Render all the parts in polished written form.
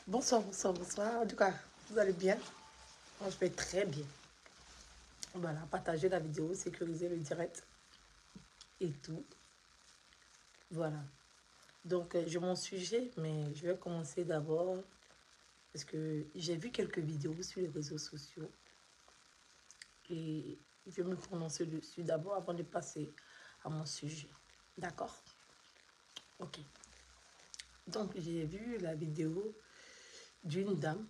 Bonsoir, bonsoir, bonsoir. En tout cas, vous allez bien? Moi, je vais très bien. Voilà, partagez la vidéo, sécurisez le direct et tout. Voilà. Donc, j'ai mon sujet, mais je vais commencer d'abord parce que j'ai vu quelques vidéos sur les réseaux sociaux et je vais me prononcer dessus d'abord avant de passer à mon sujet. D'accord? Ok. Donc, j'ai vu la vidéo d'une dame.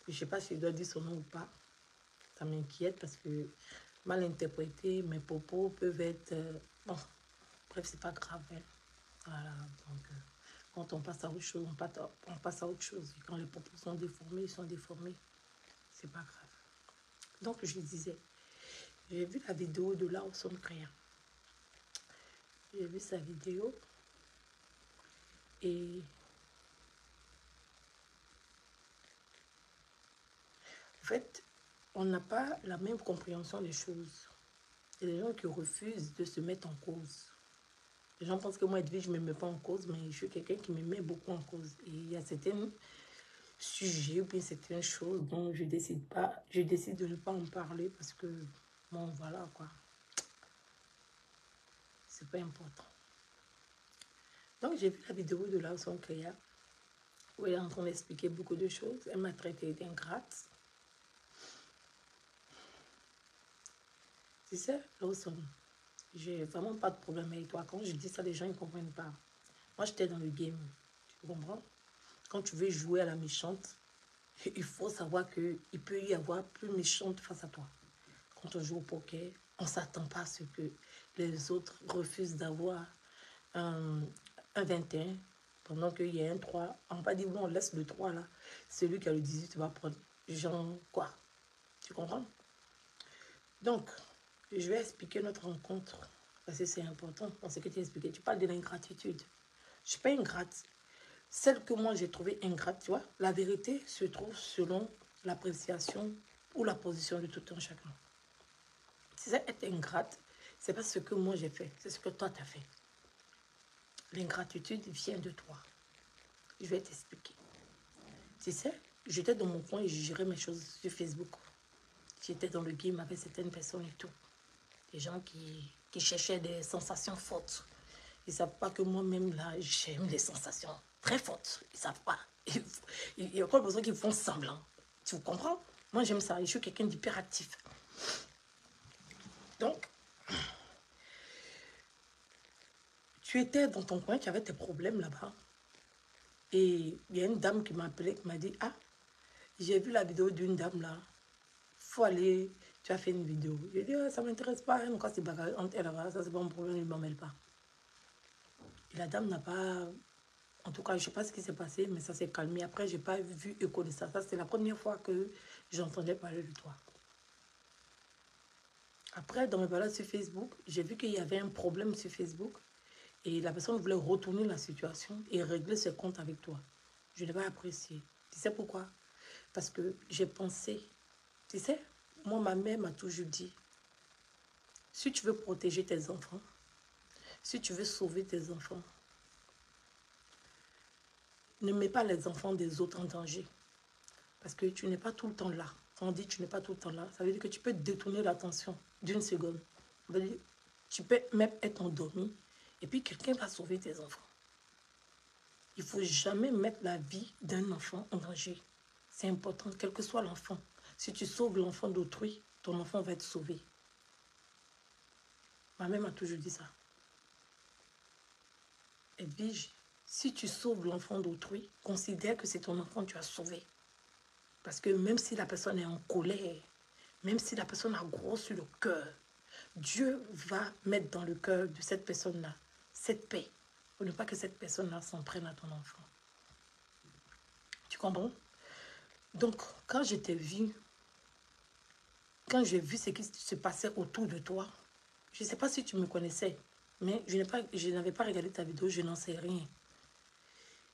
Je ne sais pas si je dois dire son nom ou pas. Ça m'inquiète parce que mal interprété, mes propos peuvent être... bon, bref, c'est pas grave. Hein. Voilà, donc quand on passe à autre chose, on passe à autre chose. Et quand les propos sont déformés, ils sont déformés. C'est pas grave. Donc, je disais, j'ai vu la vidéo de Lawson Créa. J'ai vu sa vidéo et en fait, on n'a pas la même compréhension des choses. Il y a des gens qui refusent de se mettre en cause. Les gens pensent que moi, Edwige, je ne me mets pas en cause, mais je suis quelqu'un qui me met beaucoup en cause. Et il y a certains sujets ou bien certaines choses dont je décide de ne pas en parler parce que, bon, voilà, quoi. C'est pas important. Donc, j'ai vu la vidéo de Lawson Créa où elle est en train d'expliquer beaucoup de choses. Elle m'a traité d'ingrate. Tu sais, Lawson, j'ai vraiment pas de problème avec toi. Quand je dis ça, les gens ne comprennent pas. Moi, j'étais dans le game. Tu comprends? Quand tu veux jouer à la méchante, il faut savoir qu'il peut y avoir plus méchante face à toi. Quand on joue au poker, on ne s'attend pas à ce que les autres refusent d'avoir un 21 pendant qu'il y a un 3. On va dire, bon, on laisse le 3 là. Celui qui a le 18 va prendre. Genre, quoi? Tu comprends? Donc, je vais expliquer notre rencontre parce que c'est important dans ce que tu as expliqué. Tu parles de l'ingratitude. Je ne suis pas ingrate. Celle que moi j'ai trouvée ingrate, tu vois, la vérité se trouve selon l'appréciation ou la position de tout un chacun. Si ça est ingrate, c'est pas ce que moi j'ai fait, c'est ce que toi tu as fait. L'ingratitude vient de toi. Je vais t'expliquer. Tu sais, j'étais dans mon coin et je gérais mes choses sur Facebook. J'étais dans le game avec certaines personnes et tout. Des gens qui cherchaient des sensations fortes. Ils ne savent pas que moi-même, là, j'aime des sensations très fortes. Ils ne savent pas. Il y a encore besoin qu'ils font semblant. Tu comprends? Moi, j'aime ça. Je suis quelqu'un d'hyperactif. Donc, tu étais dans ton coin, tu avais tes problèmes là-bas. Et il y a une dame qui m'a appelé, qui m'a dit, ah, j'ai vu la vidéo d'une dame là. Faut aller, tu as fait une vidéo. J'ai dit, ah, ça ne m'intéresse pas. Elle me casse les bagages entre elle, ça c'est pas mon problème, il ne m'en mêle pas. Et la dame n'a pas... En tout cas, je ne sais pas ce qui s'est passé, mais ça s'est calmé. Après, je n'ai pas vu écho de ça. Ça, c'est la première fois que j'entendais parler de toi. Après, dans mes balades sur Facebook, j'ai vu qu'il y avait un problème sur Facebook et la personne voulait retourner la situation et régler ses comptes avec toi. Je n'ai pas apprécié. Tu sais pourquoi? Parce que j'ai pensé, tu sais, moi, ma mère m'a toujours dit, si tu veux protéger tes enfants, si tu veux sauver tes enfants, ne mets pas les enfants des autres en danger. Parce que tu n'es pas tout le temps là. Quand on dit tu n'es pas tout le temps là, ça veut dire que tu peux détourner l'attention d'une seconde. Ça veut dire tu peux même être endormi et puis quelqu'un va sauver tes enfants. Il ne faut jamais mettre la vie d'un enfant en danger. C'est important, quel que soit l'enfant. Si tu sauves l'enfant d'autrui, ton enfant va être sauvé. Ma mère m'a toujours dit ça. Edwige, si tu sauves l'enfant d'autrui, considère que c'est ton enfant que tu as sauvé. Parce que même si la personne est en colère, même si la personne a gros sur le cœur, Dieu va mettre dans le cœur de cette personne-là cette paix pour ne pas que cette personne-là s'en prenne à ton enfant. Tu comprends? Donc, quand je t'ai vu, quand j'ai vu ce qui se passait autour de toi, je ne sais pas si tu me connaissais, mais je n'avais pas regardé ta vidéo, je n'en sais rien.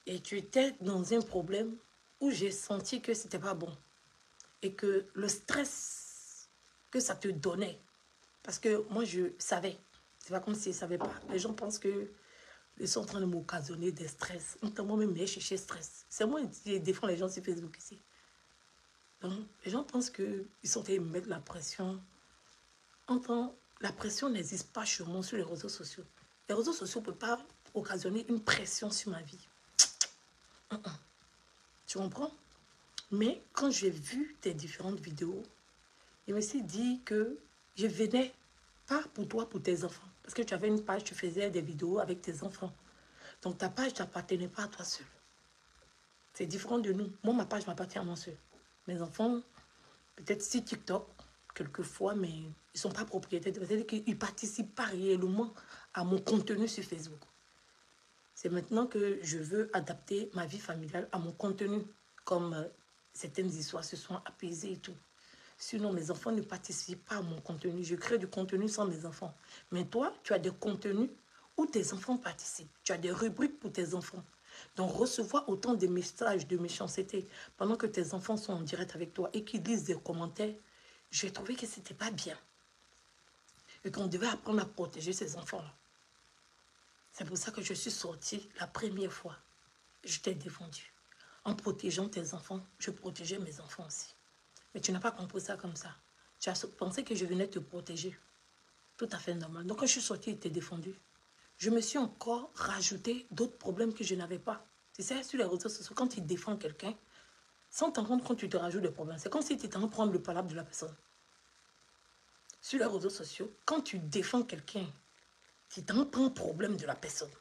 Et tu étais dans un problème où j'ai senti que ce n'était pas bon. Et que le stress que ça te donnait, parce que moi je savais, c'est pas comme si je ne savais pas. Les gens pensent que Ils sont en train de m'occasionner des stress. Notamment même les chercher stress. C'est moi qui défends les gens sur Facebook ici. Donc, les gens pensent qu'ils sont en train de me mettre la pression. Enfin, la pression n'existe pas sur moi sur les réseaux sociaux. Les réseaux sociaux ne peuvent pas occasionner une pression sur ma vie. Tu comprends? Mais quand j'ai vu tes différentes vidéos, je me suis dit que je venais pas pour toi, pour tes enfants. Parce que tu avais une page, tu faisais des vidéos avec tes enfants. Donc ta page n'appartenait pas à toi seul. C'est différent de nous. Moi, ma page m'appartient à moi seul. Mes enfants, peut-être si TikTok, quelquefois, mais ils ne sont pas propriétaires. C'est-à-dire qu'ils ne participent pas réellement à mon contenu sur Facebook. C'est maintenant que je veux adapter ma vie familiale à mon contenu, comme certaines histoires se sont apaisées et tout. Sinon, mes enfants ne participent pas à mon contenu. Je crée du contenu sans mes enfants. Mais toi, tu as des contenus où tes enfants participent. Tu as des rubriques pour tes enfants. Donc, recevoir autant de messages de méchanceté pendant que tes enfants sont en direct avec toi et qu'ils lisent des commentaires, j'ai trouvé que ce n'était pas bien. Et qu'on devait apprendre à protéger ces enfants-là. C'est pour ça que je suis sortie la première fois. Je t'ai défendu. En protégeant tes enfants, je protégeais mes enfants aussi. Mais tu n'as pas compris ça comme ça. Tu as pensé que je venais te protéger. Tout à fait normal. Donc quand je suis sortie et t'ai défendu, je me suis encore rajouté d'autres problèmes que je n'avais pas. Tu sais, sur les réseaux sociaux, quand tu défends quelqu'un, sans t'en rendre compte, tu te rajoutes des problèmes. C'est comme si tu étais en train de prendre le palabre de la personne. Sur les réseaux sociaux, quand tu défends quelqu'un, tu t'en prends le problème de la personne.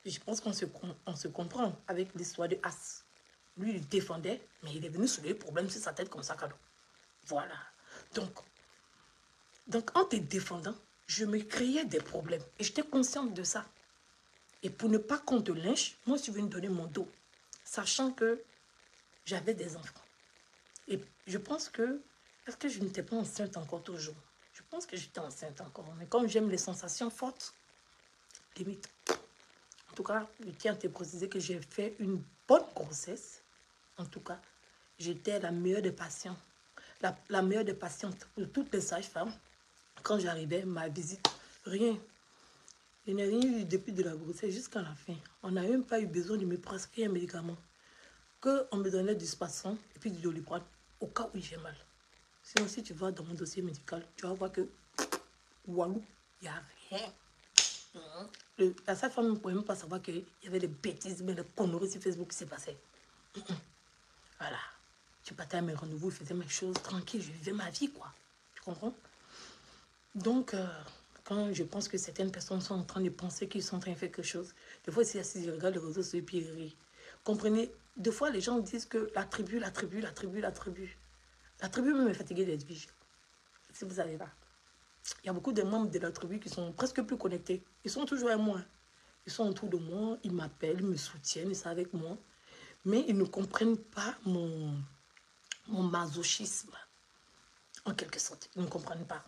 Et je pense qu'on se comprend avec l'histoire de As. Lui, il défendait, mais il est venu soulever le problème sur sa tête comme ça, cadeau. Voilà. Donc, en te défendant, je me créais des problèmes. Et j'étais consciente de ça. Et pour ne pas qu'on te lynche, moi, je suis venue donner mon dos. Sachant que j'avais des enfants. Et je pense que... Est-ce que je n'étais pas enceinte encore toujours? Je pense que j'étais enceinte encore. Mais comme j'aime les sensations fortes, limite. En tout cas, je tiens à te préciser que j'ai fait une bonne grossesse. En tout cas, j'étais la meilleure des patients. La meilleure des patientes de toutes les sages-femmes. Quand j'arrivais, ma visite, rien. Je n'ai rien eu depuis de la grossesse jusqu'à la fin. On n'a même pas eu besoin de me prescrire un médicament. On me donnait du Spasson et puis du Doliprane au cas où j'ai mal. Sinon, si tu vas dans mon dossier médical, tu vas voir que, walou, il n'y a rien. La sage-femme ne pouvait même pas savoir qu'il y avait des bêtises, mais des conneries sur Facebook qui s'est passé. Voilà. Je partais à mes rendez-vous, je faisais mes choses tranquilles, je vivais ma vie, quoi. Tu comprends? Donc, quand je pense que certaines personnes sont en train de penser qu'ils sont en train de faire quelque chose, des fois, si je regarde les réseaux sociaux et puis ils rient. Comprenez? Des fois, les gens disent que la tribu même est fatiguée d'être vigile. Si vous ne savez pas. Il y a beaucoup de membres de la tribu qui sont presque plus connectés. Ils sont toujours avec moi. Ils sont autour de moi, ils m'appellent, ils me soutiennent, ils sont avec moi. Mais ils ne comprennent pas mon masochisme. En quelque sorte, ils ne comprennent pas.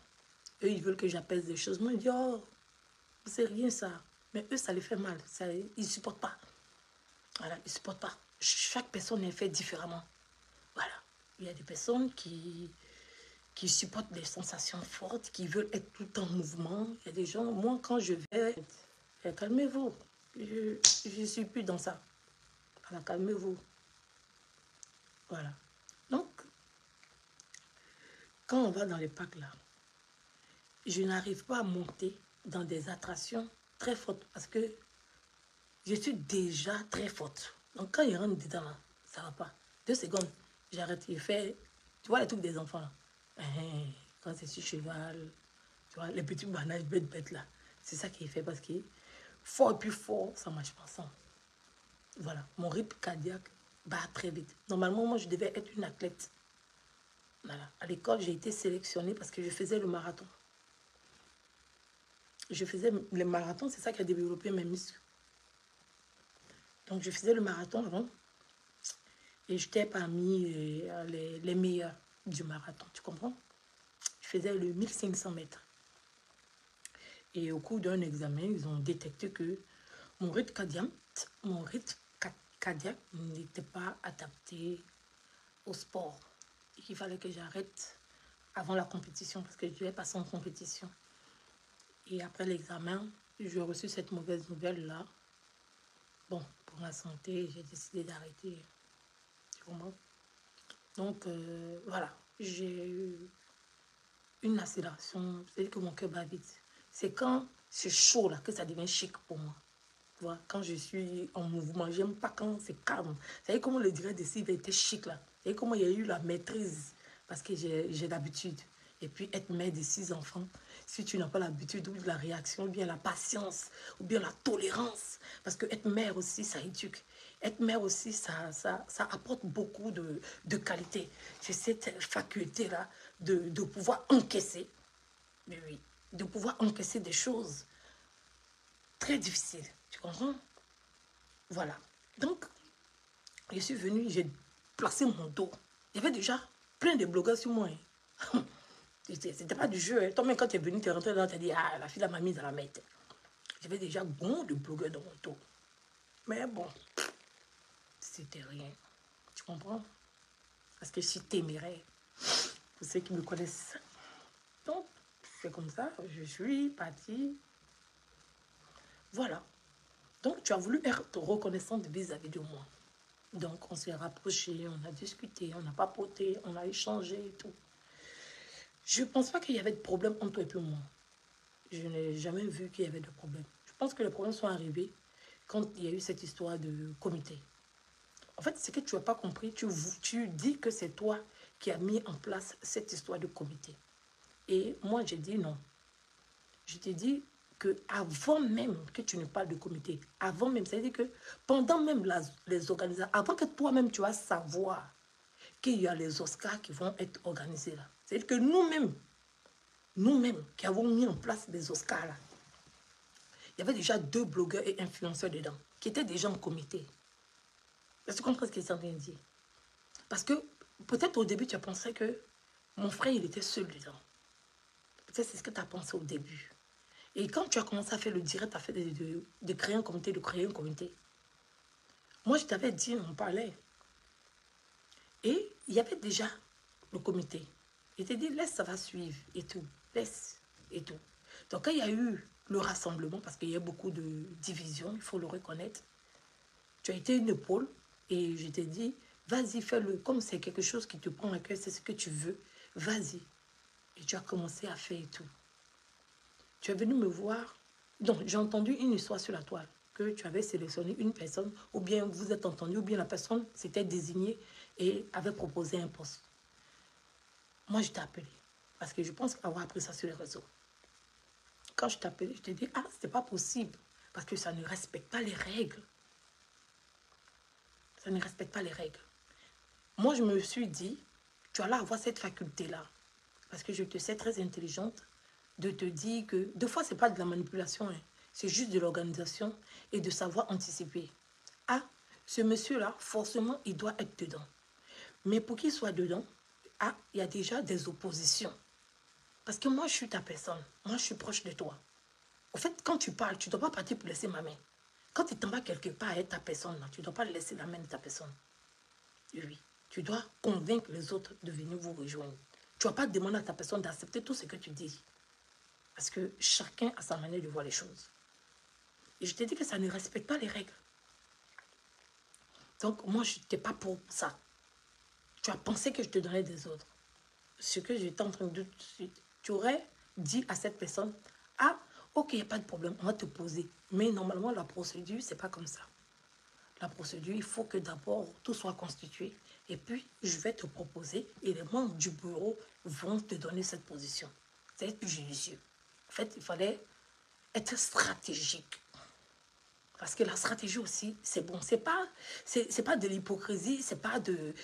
Eux, ils veulent que j'apaise des choses. Moi, je dis, oh, c'est rien ça. Mais eux, ça les fait mal. Ça, ils ne supportent pas. Voilà, ils ne supportent pas. Chaque personne est faite différemment. Voilà. Il y a des personnes qui supportent des sensations fortes, qui veulent être tout en mouvement. Il y a des gens, moi, quand je vais, calmez-vous. Je ne suis plus dans ça. Voilà, calmez-vous. Voilà. Donc, quand on va dans les parcs là, je n'arrive pas à monter dans des attractions très fortes parce que je suis déjà très forte. Donc quand il rentre dedans, là, ça ne va pas. 2 secondes, j'arrête. Je fais, tu vois les trucs des enfants là. Quand c'est sur cheval, tu vois, les petits bananes bêtes là. C'est ça qu'il fait parce que fort et plus fort, ça ne marche pas ça. Voilà, mon rythme cardiaque bat très vite. Normalement, moi, je devais être une athlète. Voilà. À l'école, j'ai été sélectionnée parce que je faisais le marathon. Je faisais le marathon, c'est ça qui a développé mes muscles. Donc, je faisais le marathon avant. Et j'étais parmi les meilleurs du marathon, tu comprends? Je faisais le 1500 mètres. Et au cours d'un examen, ils ont détecté que mon rythme cardiaque n'était pas adapté au sport. Et qu'il fallait que j'arrête avant la compétition parce que je devais passer en compétition. Et après l'examen, j'ai reçu cette mauvaise nouvelle-là. Bon, pour la santé, j'ai décidé d'arrêter. Tu comprends? Donc, voilà. J'ai eu une accélération. C'est-à-dire que mon cœur bat vite. C'est quand c'est chaud, là, que ça devient chic pour moi. Tu vois, quand je suis en mouvement, j'aime pas quand c'est calme. Vous savez comment le direct de Sylvie était chic là. Vous savez comment il y a eu la maîtrise. Parce que j'ai l'habitude. Et puis être mère de 6 enfants, si tu n'as pas l'habitude, ou la réaction, ou bien la patience, ou bien la tolérance. Parce que être mère aussi, ça éduque. Être mère aussi, ça apporte beaucoup de qualité. J'ai cette faculté-là de pouvoir encaisser. Mais oui, de pouvoir encaisser des choses très difficiles. Tu comprends? Voilà. Donc, je suis venue, j'ai placé mon dos. Il y avait déjà plein de blogueurs sur moi. Hein. C'était pas du jeu. Hein. Toi-même, quand tu es venu, tu es rentré là, tu as dit, ah, la fille m'a mise dans la mette. J'avais déjà bon de blogueurs dans mon dos. Mais bon, c'était rien. Tu comprends? Parce que je suis téméraire. Pour ceux qui me connaissent. Donc, c'est comme ça. Je suis partie. Voilà. Donc, tu as voulu être reconnaissante vis-à-vis de moi. Donc, on s'est rapprochés, on a discuté, on a papoté, on a échangé et tout. Je ne pense pas qu'il y avait de problème entre toi et puis moi. Je n'ai jamais vu qu'il y avait de problème. Je pense que les problèmes sont arrivés quand il y a eu cette histoire de comité. En fait, ce que tu n'as pas compris, tu dis que c'est toi qui as mis en place cette histoire de comité. Et moi, j'ai dit non. Je t'ai dit que avant même que tu ne parles de comité, avant même, c'est-à-dire que pendant même les organisations, avant que toi-même tu vas savoir qu'il y a les Oscars qui vont être organisés là. C'est-à-dire que nous-mêmes qui avons mis en place les Oscars là, il y avait déjà 2 blogueurs et influenceurs dedans, qui étaient déjà en comité. Est-ce que tu comprends ce que c'est en train de dire? Parce que peut-être au début, tu as pensé que mon frère, il était seul dedans. Peut-être c'est ce que tu as pensé au début. Et quand tu as commencé à faire le direct, tu as fait de créer un comité, de créer un comité. Moi, je t'avais dit, on parlait. Et il y avait déjà le comité. Il t'a dit, laisse, ça va suivre et tout. Laisse et tout. Donc, quand il y a eu le rassemblement, parce qu'il y a beaucoup de divisions, il faut le reconnaître, tu as été une épaule et je t'ai dit, vas-y, fais-le. Comme c'est quelque chose qui te prend à cœur, c'est ce que tu veux, vas-y. Et tu as commencé à faire et tout. Tu es venu me voir. Donc, j'ai entendu une histoire sur la toile, que tu avais sélectionné une personne, ou bien vous êtes entendu, ou bien la personne s'était désignée et avait proposé un poste. Moi, je t'ai appelé, parce que je pense avoir appris ça sur les réseaux. Quand je t'ai appelé, je t'ai dit, ah, c'est pas possible, parce que ça ne respecte pas les règles. Ça ne respecte pas les règles. Moi, je me suis dit, tu allais avoir cette faculté-là, parce que je te sais très intelligente, de te dire que, deux fois, ce n'est pas de la manipulation, hein. C'est juste de l'organisation et de savoir anticiper. Ah, ce monsieur-là, forcément, il doit être dedans. Mais pour qu'il soit dedans, ah, il y a déjà des oppositions. Parce que moi, je suis ta personne. Moi, je suis proche de toi. En fait, quand tu parles, tu ne dois pas partir pour laisser ma main. Quand tu t'en vas quelque part à être ta personne, là, tu ne dois pas laisser la main de ta personne. Oui. Tu dois convaincre les autres de venir vous rejoindre. Tu ne vas pas demander à ta personne d'accepter tout ce que tu dis. Parce que chacun a sa manière de voir les choses. Et je t'ai dit que ça ne respecte pas les règles. Donc, moi, je n'étais pas pour ça. Tu as pensé que je te donnais des ordres. Ce que j'étais en train de dire tout de suite, tu aurais dit à cette personne, ah, ok, il n'y a pas de problème, on va te poser. Mais normalement, la procédure, ce n'est pas comme ça. La procédure, il faut que d'abord tout soit constitué. Et puis, je vais te proposer et les membres du bureau vont te donner cette position. C'est être judicieux. En fait, il fallait être stratégique. Parce que la stratégie aussi, c'est bon. C'est pas de l'hypocrisie, c'est pas de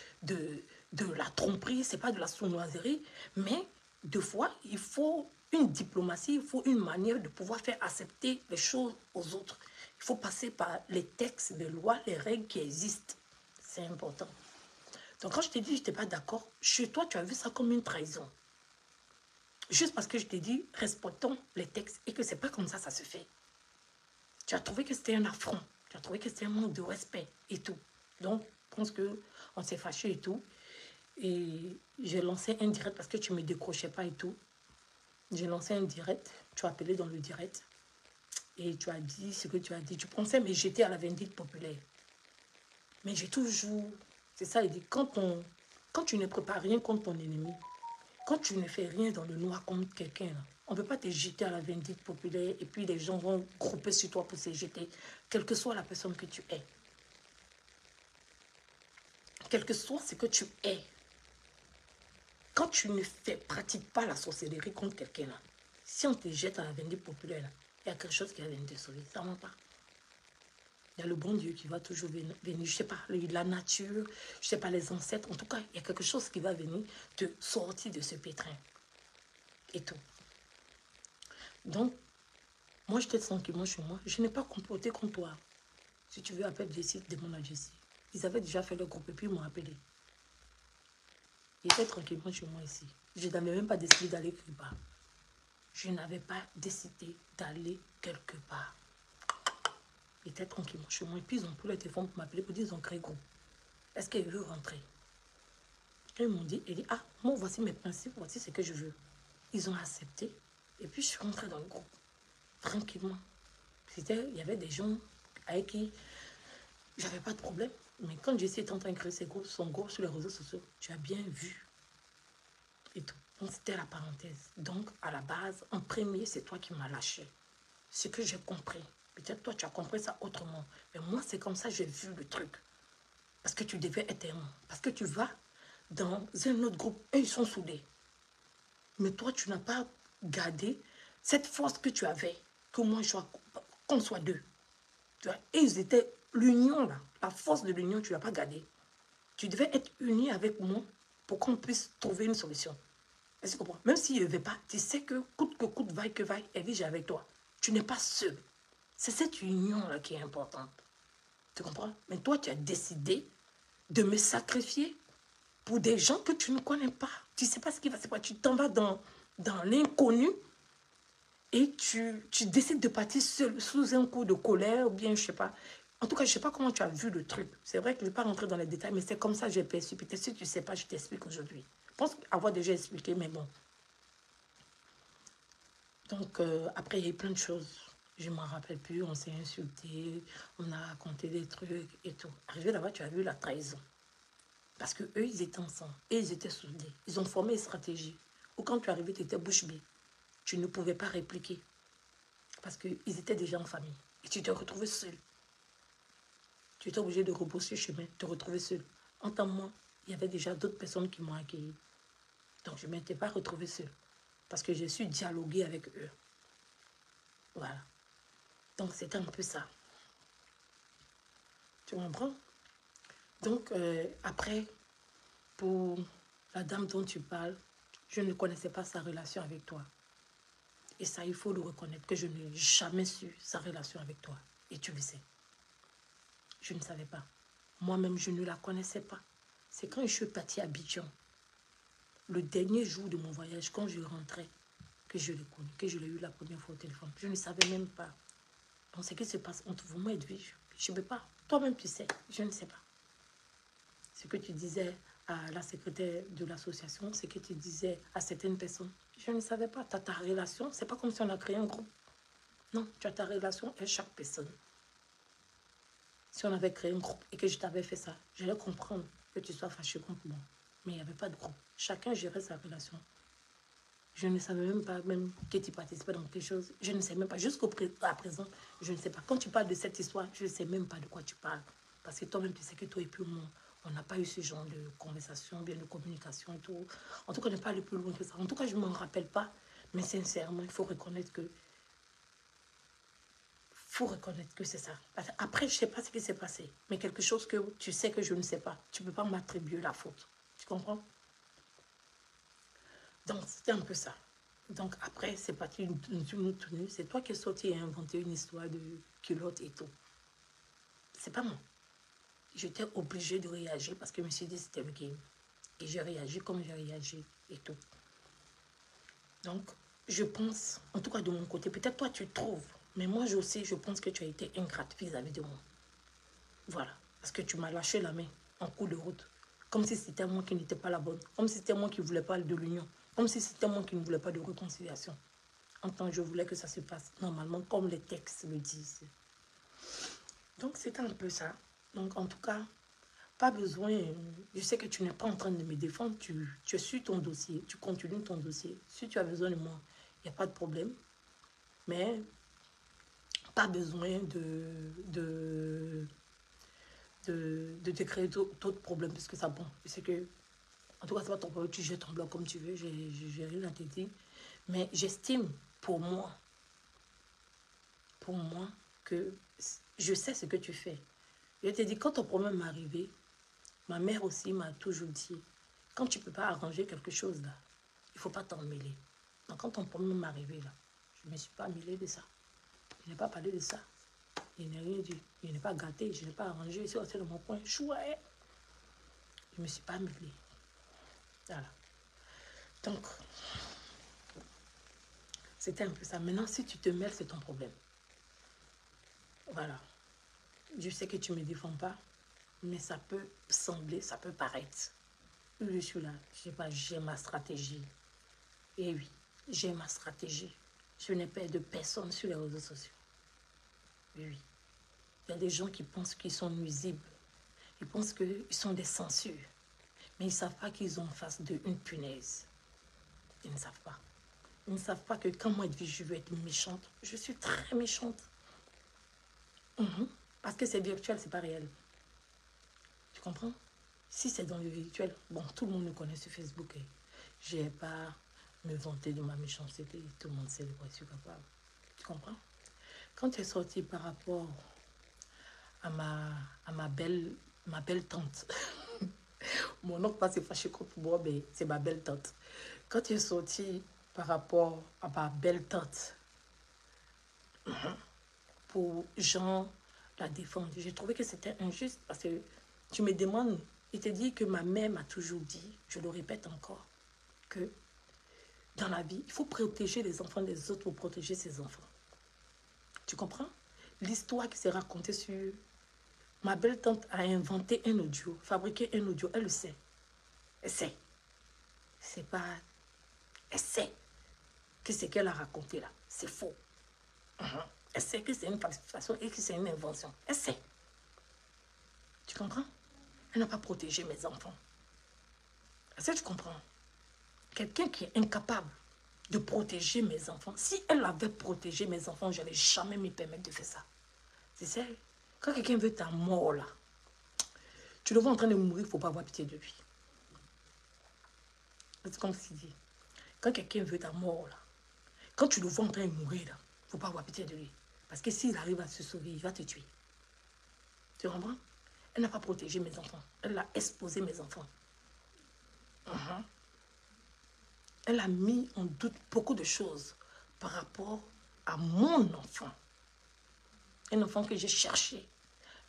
la tromperie, c'est pas de la sournoiserie. Mais, deux fois, il faut une diplomatie, il faut une manière de pouvoir faire accepter les choses aux autres. Il faut passer par les textes, les lois, les règles qui existent. C'est important. Donc, quand je t'ai dit que je n'étais pas d'accord, chez toi, tu as vu ça comme une trahison. Juste parce que je t'ai dit, respectons les textes et que c'est pas comme ça se fait. Tu as trouvé que c'était un affront. Tu as trouvé que c'était un manque de respect et tout. Donc, je pense qu'on s'est fâché et tout. Et j'ai lancé un direct parce que tu ne me décrochais pas et tout. J'ai lancé un direct. Tu as appelé dans le direct. et tu as dit ce que tu as dit. Tu pensais mais j'étais à la vindicte populaire. Mais j'ai toujours... C'est ça, il dit, quand tu ne prépares rien contre ton ennemi, quand tu ne fais rien dans le noir contre quelqu'un, on ne peut pas te jeter à la vindicte populaire et puis les gens vont grouper sur toi pour se jeter, quelle que soit la personne que tu es. Quel que soit ce que tu es. Quand tu ne pratiques pas la sorcellerie contre quelqu'un, si on te jette à la vindicte populaire, il y a quelque chose qui va venir te sauver. Ça ne va pas. Il y a le bon Dieu qui va toujours venir, je ne sais pas, la nature, je ne sais pas, les ancêtres. En tout cas, il y a quelque chose qui va venir te sortir de ce pétrin. Et tout. Donc, moi, j'étais tranquillement chez moi. Je n'ai pas comploté contre toi. Si tu veux appeler Jessie, demande à Jessie. Ils avaient déjà fait le groupe et puis ils m'ont appelé. Ils étaient tranquillement chez moi ici. Je n'avais même pas décidé d'aller quelque part. Je n'avais pas décidé d'aller quelque part. Ils étaient tranquillement chez moi. Et puis, ils ont pris le téléphone pour m'appeler pour dire qu'ils ont créé groupe. Est-ce qu'ils veulent rentrer? Ils m'ont dit, ah, moi, voici mes principes, voici ce que je veux. Ils ont accepté. Et puis, je suis rentrée dans le groupe. Tranquillement. Il y avait des gens avec qui j'avais pas de problème. Mais quand Jessie était en train de créer son groupe sur les réseaux sociaux, tu as bien vu. Et tout. Donc, c'était la parenthèse. Donc, à la base, en premier, c'est toi qui m'as lâché. Ce que j'ai compris. Peut-être toi, tu as compris ça autrement. Mais moi, c'est comme ça que j'ai vu le truc. Parce que tu devais être aimant. Parce que tu vas dans un autre groupe. Eux, ils sont soudés. Mais toi, tu n'as pas gardé cette force que tu avais. Que moi, qu'on soit deux. Tu vois? Et ils étaient... L'union, là. La force de l'union, tu ne l'as pas gardée. Tu devais être uni avec moi pour qu'on puisse trouver une solution. Est-ce que tu comprends? Même s'il ne veut pas, tu sais que coûte, vaille que vaille, elle vit avec toi. Tu n'es pas seul. C'est cette union-là qui est importante. Tu comprends? Mais toi, tu as décidé de me sacrifier pour des gens que tu ne connais pas. Tu ne sais pas ce qui va se passer. Tu t'en vas dans l'inconnu et tu décides de partir seul, sous un coup de colère ou bien, je ne sais pas. En tout cas, je ne sais pas comment tu as vu le truc. C'est vrai que je ne vais pas rentrer dans les détails, mais c'est comme ça que j'ai perçu. Peut-être si tu ne sais pas, je t'explique aujourd'hui. Je pense avoir déjà expliqué, mais bon. Donc, après, il y a eu plein de choses. Je ne m'en rappelle plus. On s'est insulté, on a raconté des trucs et tout. Arrivé là-bas, tu as vu la trahison. Parce qu'eux, ils étaient ensemble. Et ils étaient soudés. Ils ont formé une stratégie. Ou quand tu es arrivé, tu étais bouche bée. Tu ne pouvais pas répliquer. Parce qu'ils étaient déjà en famille. Et tu te retrouvais seul. Tu étais obligé de rebrousser chemin, te retrouver seul. En tant que moi, il y avait déjà d'autres personnes qui m'ont accueilli. Donc, je ne m'étais pas retrouvée seule. Parce que j'ai su dialoguer avec eux. Voilà. Donc, c'était un peu ça. Tu comprends? Donc, après, pour la dame dont tu parles, je ne connaissais pas sa relation avec toi. Et ça, il faut le reconnaître, que je n'ai jamais su sa relation avec toi. Et tu le sais. Je ne savais pas. Moi-même, je ne la connaissais pas. C'est quand je suis partie à Abidjan, le dernier jour de mon voyage, quand je rentrais, que je l'ai connu, que je l'ai eu la première fois au téléphone. Je ne savais même pas. Donc, ce qui se passe entre vous, moi et lui, je ne peux pas. Toi-même, tu sais, je ne sais pas. Ce que tu disais à la secrétaire de l'association, ce que tu disais à certaines personnes, je ne savais pas. Tu as ta relation, c'est pas comme si on a créé un groupe. Non, tu as ta relation avec chaque personne. Si on avait créé un groupe et que je t'avais fait ça, j'allais comprendre que tu sois fâché contre moi. Mais il n'y avait pas de groupe. Chacun gérait sa relation. Je ne savais même pas même que tu participais dans quelque chose. Je ne sais même pas. Jusqu'à présent, je ne sais pas. Quand tu parles de cette histoire, je ne sais même pas de quoi tu parles. Parce que toi-même, tu sais que toi et puis moi, on n'a pas eu ce genre de conversation, bien de communication et tout. En tout cas, on n'est pas allé plus loin que ça. En tout cas, je ne m'en rappelle pas. Mais sincèrement, il faut reconnaître que c'est ça. Après, je ne sais pas ce qui s'est passé. Mais quelque chose que tu sais que je ne sais pas. Tu ne peux pas m'attribuer la faute. Tu comprends? Donc, c'était un peu ça. Donc, après, c'est parti une autre tenue. C'est toi qui es sorti et inventé une histoire de culotte et tout. C'est pas moi. J'étais obligée de réagir parce que je me suis dit c'était le game. Et j'ai réagi comme j'ai réagi et tout. Donc, je pense, en tout cas de mon côté, peut-être toi tu trouves, mais moi aussi, je pense que tu as été ingrate vis-à-vis de moi. Voilà. Parce que tu m'as lâché la main en cours de route. Comme si c'était moi qui n'étais pas la bonne. Comme si c'était moi qui ne voulais pas de l'union. Comme si c'était moi qui ne voulais pas de réconciliation. Enfin, je voulais que ça se passe normalement comme les textes le disent. Donc, c'était un peu ça. Donc, en tout cas, pas besoin. Je sais que tu n'es pas en train de me défendre. Tu es sur ton dossier. Tu continues ton dossier. Si tu as besoin de moi, il n'y a pas de problème. Mais pas besoin de te créer d'autres problèmes. Parce que ça, bon, je sais que, en tout cas, c'est pas ton problème. Tu jettes ton bloc comme tu veux. J'ai rien à te dire. Mais j'estime pour moi, que je sais ce que tu fais. Je te dis, quand ton problème m'est arrivé, ma mère aussi m'a toujours dit, quand tu ne peux pas arranger quelque chose là, il ne faut pas t'en mêler. Donc quand ton problème m'est arrivé là, je ne me suis pas mêlée de ça. Je n'ai pas parlé de ça. Je n'ai rien dit. Je n'ai pas gâté, je n'ai pas arrangé. Je suis restée dans mon coin. Chouette. Je ne me suis pas mêlée. Voilà. Donc, c'était un peu ça. Maintenant, si tu te mêles, c'est ton problème. Voilà. Je sais que tu ne me défends pas, mais ça peut sembler, ça peut paraître. Je suis là, je sais pas, j'ai ma stratégie. Et oui, j'ai ma stratégie. Je n'ai peur de personne sur les réseaux sociaux. Et oui. Il y a des gens qui pensent qu'ils sont nuisibles. Ils pensent qu'ils sont des censures. Mais ils ne savent pas qu'ils ont en face d'eux une punaise. Ils ne savent pas. Ils ne savent pas que quand moi je veux être méchante, je suis très méchante. Parce que c'est virtuel, c'est pas réel. Tu comprends? Si c'est dans le virtuel, bon, tout le monde me connaît sur Facebook. Je n'ai pas me vanter de ma méchanceté. Tout le monde sait de quoi je suis capable. Tu comprends? Quand tu es sorti par rapport à ma belle tante, mon oncle pas s'est fâché contre moi, mais c'est ma belle tante. Quand tu es sorti par rapport à ma belle tante, pour Jean la défendre, j'ai trouvé que c'était injuste parce que tu me demandes, il te dit que ma mère m'a toujours dit, je le répète encore, que dans la vie, il faut protéger les enfants des autres pour protéger ses enfants. Tu comprends? L'histoire qui s'est racontée sur... Ma belle-tante a inventé un audio, fabriqué un audio, elle le sait. Elle sait. C'est pas... Elle sait que ce qu'elle a raconté là, c'est faux. Elle sait que c'est une falsification et que c'est une invention. Elle sait. Tu comprends? Elle n'a pas protégé mes enfants. Est-ce que tu comprends? Quelqu'un qui est incapable de protéger mes enfants, si elle avait protégé mes enfants, je n'allais jamais me permettre de faire ça. C'est ça. Quand quelqu'un veut ta mort là, tu le vois en train de mourir, il ne faut pas avoir pitié de lui. C'est comme s'il dit. Quand quelqu'un veut ta mort là, quand tu le vois en train de mourir là, il ne faut pas avoir pitié de lui. Parce que s'il arrive à se sauver, il va te tuer. Tu comprends? Elle n'a pas protégé mes enfants. Elle a exposé mes enfants. Elle a mis en doute beaucoup de choses par rapport à mon enfant. Un enfant que j'ai cherché.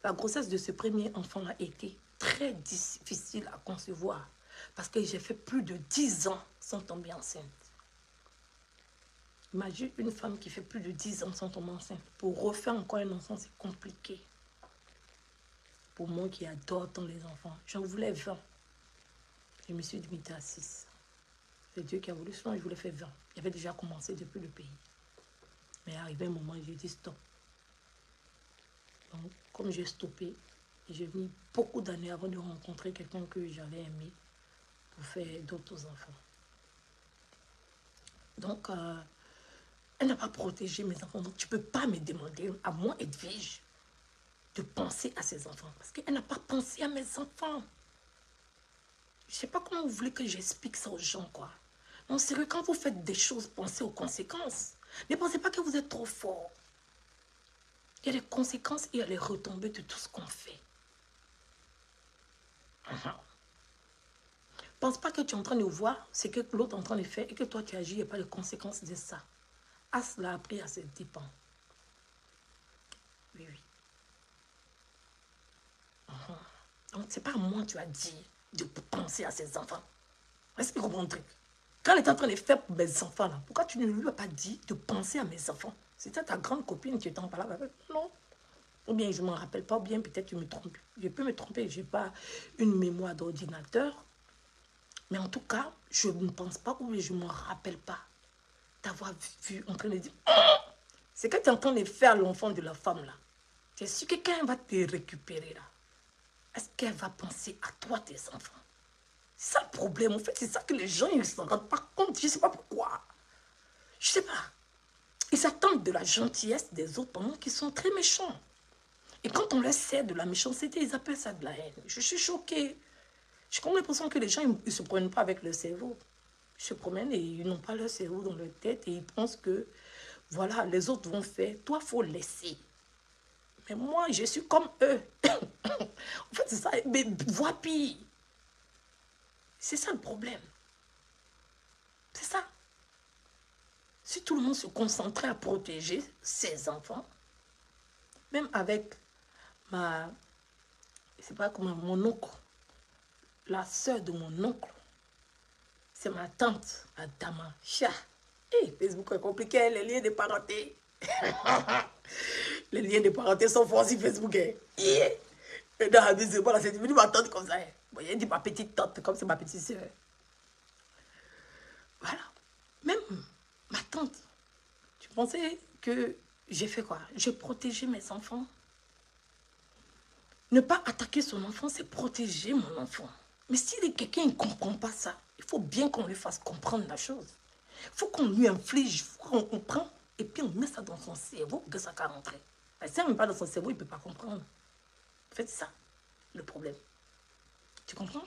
La grossesse de ce premier enfant a été très difficile à concevoir parce que j'ai fait plus de 10 ans sans tomber enceinte. Imagine une femme qui fait plus de 10 ans sans tomber enceinte. Pour refaire encore un enfant, c'est compliqué. Pour moi qui adore tant les enfants, j'en voulais 20. Je me suis limitée à 6. C'est Dieu qui a voulu, sinon je voulais faire 20. Il avait déjà commencé depuis le pays. Mais arrivé un moment, j'ai dit stop. Donc, comme j'ai stoppé, j'ai mis beaucoup d'années avant de rencontrer quelqu'un que j'avais aimé pour faire d'autres enfants. Donc, elle n'a pas protégé mes enfants. Donc, tu ne peux pas me demander, à moi, Edwige, de penser à ses enfants. Parce qu'elle n'a pas pensé à mes enfants. Je ne sais pas comment vous voulez que j'explique ça aux gens, quoi. Non, c'est que quand vous faites des choses, pensez aux conséquences. Ne pensez pas que vous êtes trop fort. Il y a les conséquences et il y a les retombées de tout ce qu'on fait. Pense pas que tu es en train de voir ce que l'autre est en train de faire et que toi tu agis, il n'y a pas de conséquences de ça. As l'a appris à ses dépens. Oui, oui. Donc, c'est pas à moi tu as dit de penser à ses enfants. Est-ce que tu comprends le truc? Quand elle est en train de faire pour mes enfants, là, pourquoi tu ne lui as pas dit de penser à mes enfants? C'était ta grande copine qui était en parlant avec. Non. Ou bien je ne m'en rappelle pas, ou bien peut-être tu me trompes. Je peux me tromper, je n'ai pas une mémoire d'ordinateur. Mais en tout cas, je ne pense pas ou je ne me rappelle pas t'avoir vu en train de dire, c'est que tu es en train de faire l'enfant de la femme là. Tu es sûr que quand elle va te récupérer là, est-ce qu'elle va penser à toi, tes enfants? C'est ça le problème. En fait, c'est ça que les gens, ils ne s'en rendent pas compte. Je ne sais pas pourquoi. Je ne sais pas. Ils attendent de la gentillesse des autres pendant qu'ils sont très méchants. Et quand on leur sert de la méchanceté, ils appellent ça de la haine. Je suis choquée. J'ai comme l'impression que les gens, ils ne se prennent pas avec leur cerveau. Ils se promènent et ils n'ont pas leur cerveau dans leur tête et ils pensent que, voilà, les autres vont faire. Toi, il faut laisser. Mais moi, je suis comme eux. En fait, c'est ça. Mais vois pire. C'est ça le problème. C'est ça. Si tout le monde se concentrait à protéger ses enfants, même avec c'est pas comment, mon oncle, la soeur de mon oncle, c'est ma tante, Adama. Hey, Facebook est compliqué, les liens de parenté. Les liens de parenté sont forts sur Facebook. Et dans la maison, c'est devenu ma tante comme ça. Bon, il dit ma petite tante, comme c'est ma petite soeur. Voilà. Même ma tante, tu pensais que j'ai fait quoi? J'ai protégé mes enfants. Ne pas attaquer son enfant, c'est protéger mon enfant. Mais si quelqu'un ne comprend pas ça, il faut bien qu'on lui fasse comprendre la chose. Il faut qu'on lui inflige, il faut qu'on prend et puis on met ça dans son cerveau pour que ça va rentrer. Si on ne met pas dans son cerveau, il ne peut pas comprendre. En fait, c'est ça le problème. Tu comprends?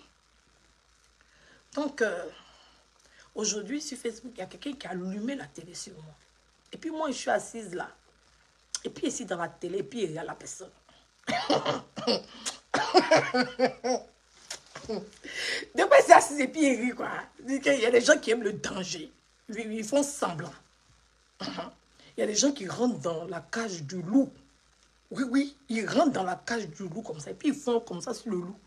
Donc, aujourd'hui, sur Facebook, il y a quelqu'un qui a allumé la télé sur moi. Et puis moi, je suis assise là. Et puis ici dans la télé, et puis il y a la personne. Depuis, c'est assise et puis il rit, quoi. Il y a des gens qui aiment le danger. Ils font semblant. Il y a des gens qui rentrent dans la cage du loup. Oui, oui, ils rentrent dans la cage du loup comme ça. Et puis ils font comme ça sur le loup.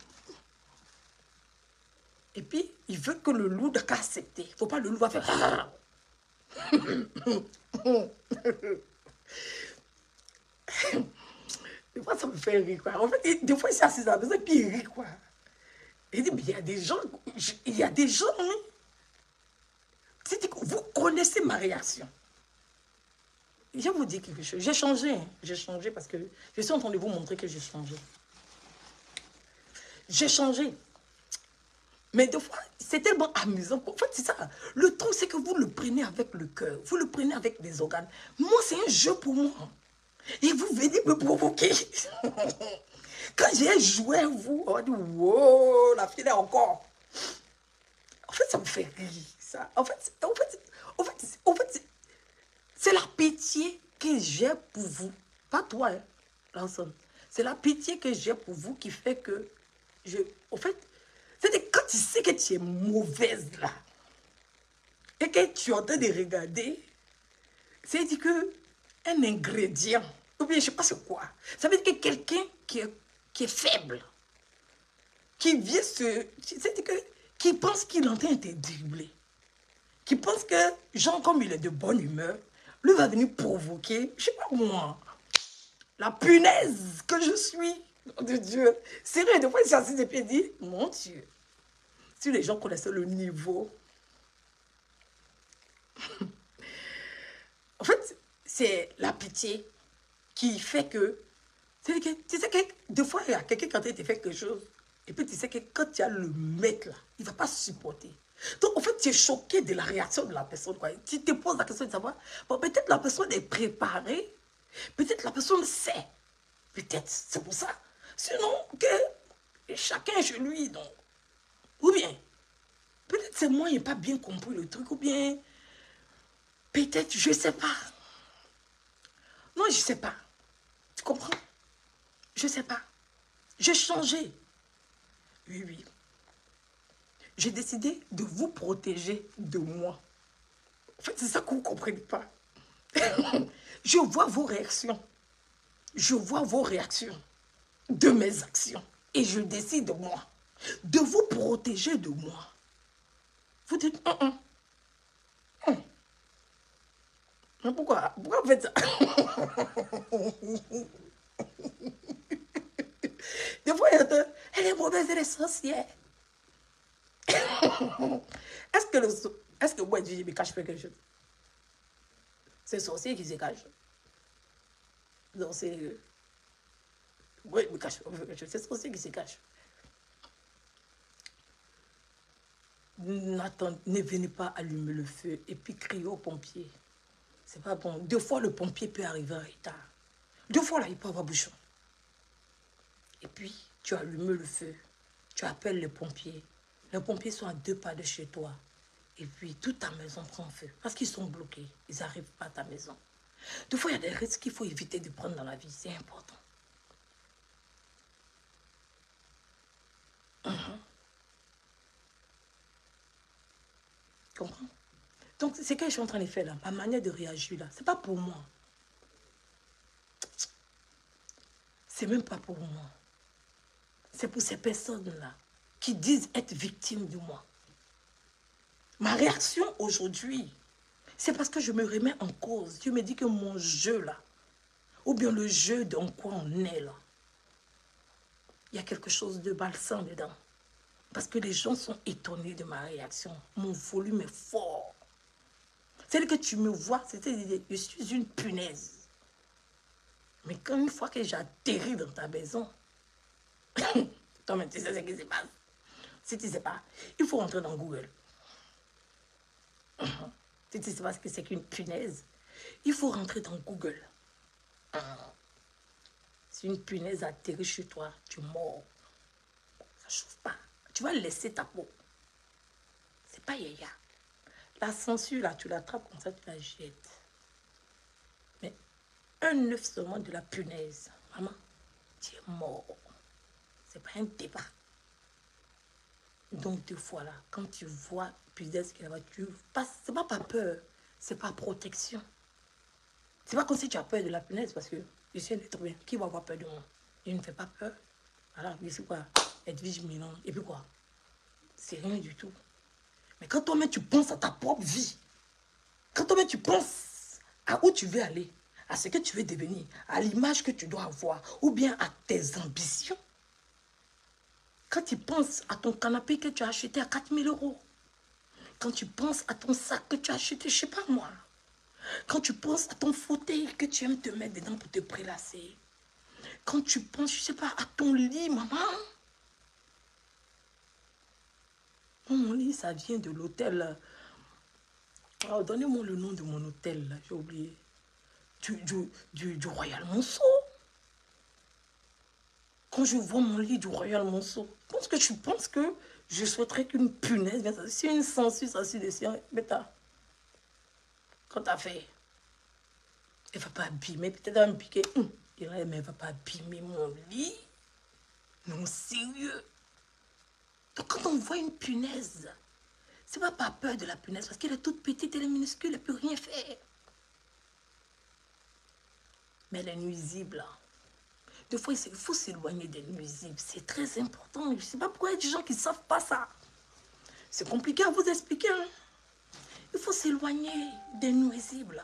Et puis, ils veulent que le loup n'a qu'à accepter. Il ne faut pas le loup va faire... Des fois, ça me fait rire, quoi. En fait, des fois, il s'est assis à la maison et puis il rit, quoi. Il dit, mais il y a des gens, hein. Vous connaissez ma réaction. Je vais vous dire quelque chose. J'ai changé, hein. J'ai changé parce que je suis en train de vous montrer que j'ai changé. J'ai changé. Mais des fois, c'est tellement amusant. En fait, c'est ça. Le truc, c'est que vous le prenez avec le cœur. Vous le prenez avec les organes. Moi, c'est un jeu pour moi. Et vous venez me provoquer. Quand j'ai joué à vous, on dit, wow, la fille est encore. En fait, ça me fait rire. Ça. En fait, c'est la pitié que j'ai pour vous. Pas toi, hein, l'ensemble. C'est la pitié que j'ai pour vous qui fait que en fait, c'est quand tu sais que tu es mauvaise là, et que tu es en train de regarder, c'est-à-dire que un ingrédient, ou bien je ne sais pas c'est quoi, ça veut dire que quelqu'un qui est faible, qui vient c'est-à-dire que, qui pense qu'il est en train de te dribbler, qui pense que, genre comme il est de bonne humeur, lui va venir provoquer, je ne sais pas moi, la punaise que je suis, de Dieu. Sérieux, des fois, il s'est assis et puis il dit, mon Dieu, si les gens connaissaient le niveau. En fait, c'est la pitié qui fait que, tu sais que des fois, il y a quelqu'un qui te fait quelque chose, et puis tu sais que quand tu as le mec là, il ne va pas supporter. Donc, en fait, tu es choqué de la réaction de la personne, quoi. Tu te poses la question de savoir, bon, peut-être la personne est préparée, peut-être la personne sait, peut-être, c'est pour ça. Sinon, que chacun chez lui, donc. Ou bien, peut-être c'est moi, il n'ai pas bien compris le truc, ou bien, peut-être, je ne sais pas. Non, je ne sais pas. Tu comprends? Je ne sais pas. J'ai changé. Oui, oui. J'ai décidé de vous protéger de moi. En fait, c'est ça que vous ne comprenez pas. Je vois vos réactions. Je vois vos réactions de mes actions. Et je décide de moi, de vous protéger de moi. Vous dites, mais pourquoi vous faites ça? Des fois, elle est mauvaise, elle est sorcière. Est-ce que moi, je me cache quelque chose? C'est sorcier qui se cache. Donc c'est... Oui, me cache. C'est sorcier qui se cache. Ne venez pas allumer le feu et puis crier aux pompiers. C'est pas bon. 2 fois, le pompier peut arriver en retard. 2 fois, là, il peut avoir bouchon. Et puis, tu allumes le feu. Tu appelles les pompiers. Les pompiers sont à 2 pas de chez toi. Et puis, toute ta maison prend feu. Parce qu'ils sont bloqués. Ils n'arrivent pas à ta maison. 2 fois, il y a des risques qu'il faut éviter de prendre dans la vie. C'est important. Tu comprends? Donc, c'est ce que je suis en train de faire là. Ma manière de réagir là, c'est pas pour moi. C'est même pas pour moi. C'est pour ces personnes-là qui disent être victimes de moi. Ma réaction aujourd'hui, c'est parce que je me remets en cause. Je me dis que mon jeu là, ou bien le jeu dans quoi on est là, il y a quelque chose de malsain dedans. Parce que les gens sont étonnés de ma réaction. Mon volume est fort. C'est que tu me vois, c'est-à-dire je suis une punaise. Mais quand une fois que j'atterris dans ta maison, toi-même tu sais ce qui se passe. Si tu ne sais pas, il faut rentrer dans Google. Si tu ne sais pas ce que c'est qu'une punaise, il faut rentrer dans Google. Si une punaise atterrit chez toi, tu mords. Ça ne chauffe pas. Tu vas laisser ta peau. C'est pas yaya. La censure, là, tu l'attrapes comme ça, tu la jettes. Mais un œuf seulement de la punaise, maman, tu es mort. C'est pas un débat. Donc, 2 fois là, quand tu vois punaise qui est là-bas, tu passes. C'est pas par peur, c'est par protection. C'est pas comme si tu as peur de la punaise parce que je suis un être humain. Qui va avoir peur de moi? Je ne fais pas peur. Voilà, je sais quoi, être vigilant. Et puis quoi? C'est rien du tout. Mais quand toi-même tu penses à ta propre vie, quand toi-même tu penses à où tu veux aller, à ce que tu veux devenir, à l'image que tu dois avoir, ou bien à tes ambitions, quand tu penses à ton canapé que tu as acheté à 4 000 €, quand tu penses à ton sac que tu as acheté, je ne sais pas moi, quand tu penses à ton fauteuil que tu aimes te mettre dedans pour te prélasser, quand tu penses, je ne sais pas, à ton lit, maman. Mon lit, ça vient de l'hôtel. Oh, donnez-moi le nom de mon hôtel, là, j'ai oublié. Du Royal Monceau. Quand je vois mon lit du Royal Monceau, pense que tu penses que je souhaiterais qu'une punaise vienne s'asseoir. Si une censure s'assied dessus, mais quand t'as fait, elle ne va pas abîmer, peut-être elle va me piquer. Mais elle ne va pas abîmer mon lit. Non, sérieux. Donc quand on voit une punaise, c'est pas par peur de la punaise, parce qu'elle est toute petite, elle est minuscule, elle ne peut rien faire. Mais elle est nuisible. 2 fois, il faut s'éloigner des nuisibles. C'est très important. Je ne sais pas pourquoi il y a des gens qui ne savent pas ça. C'est compliqué à vous expliquer. Hein? Il faut s'éloigner des nuisibles.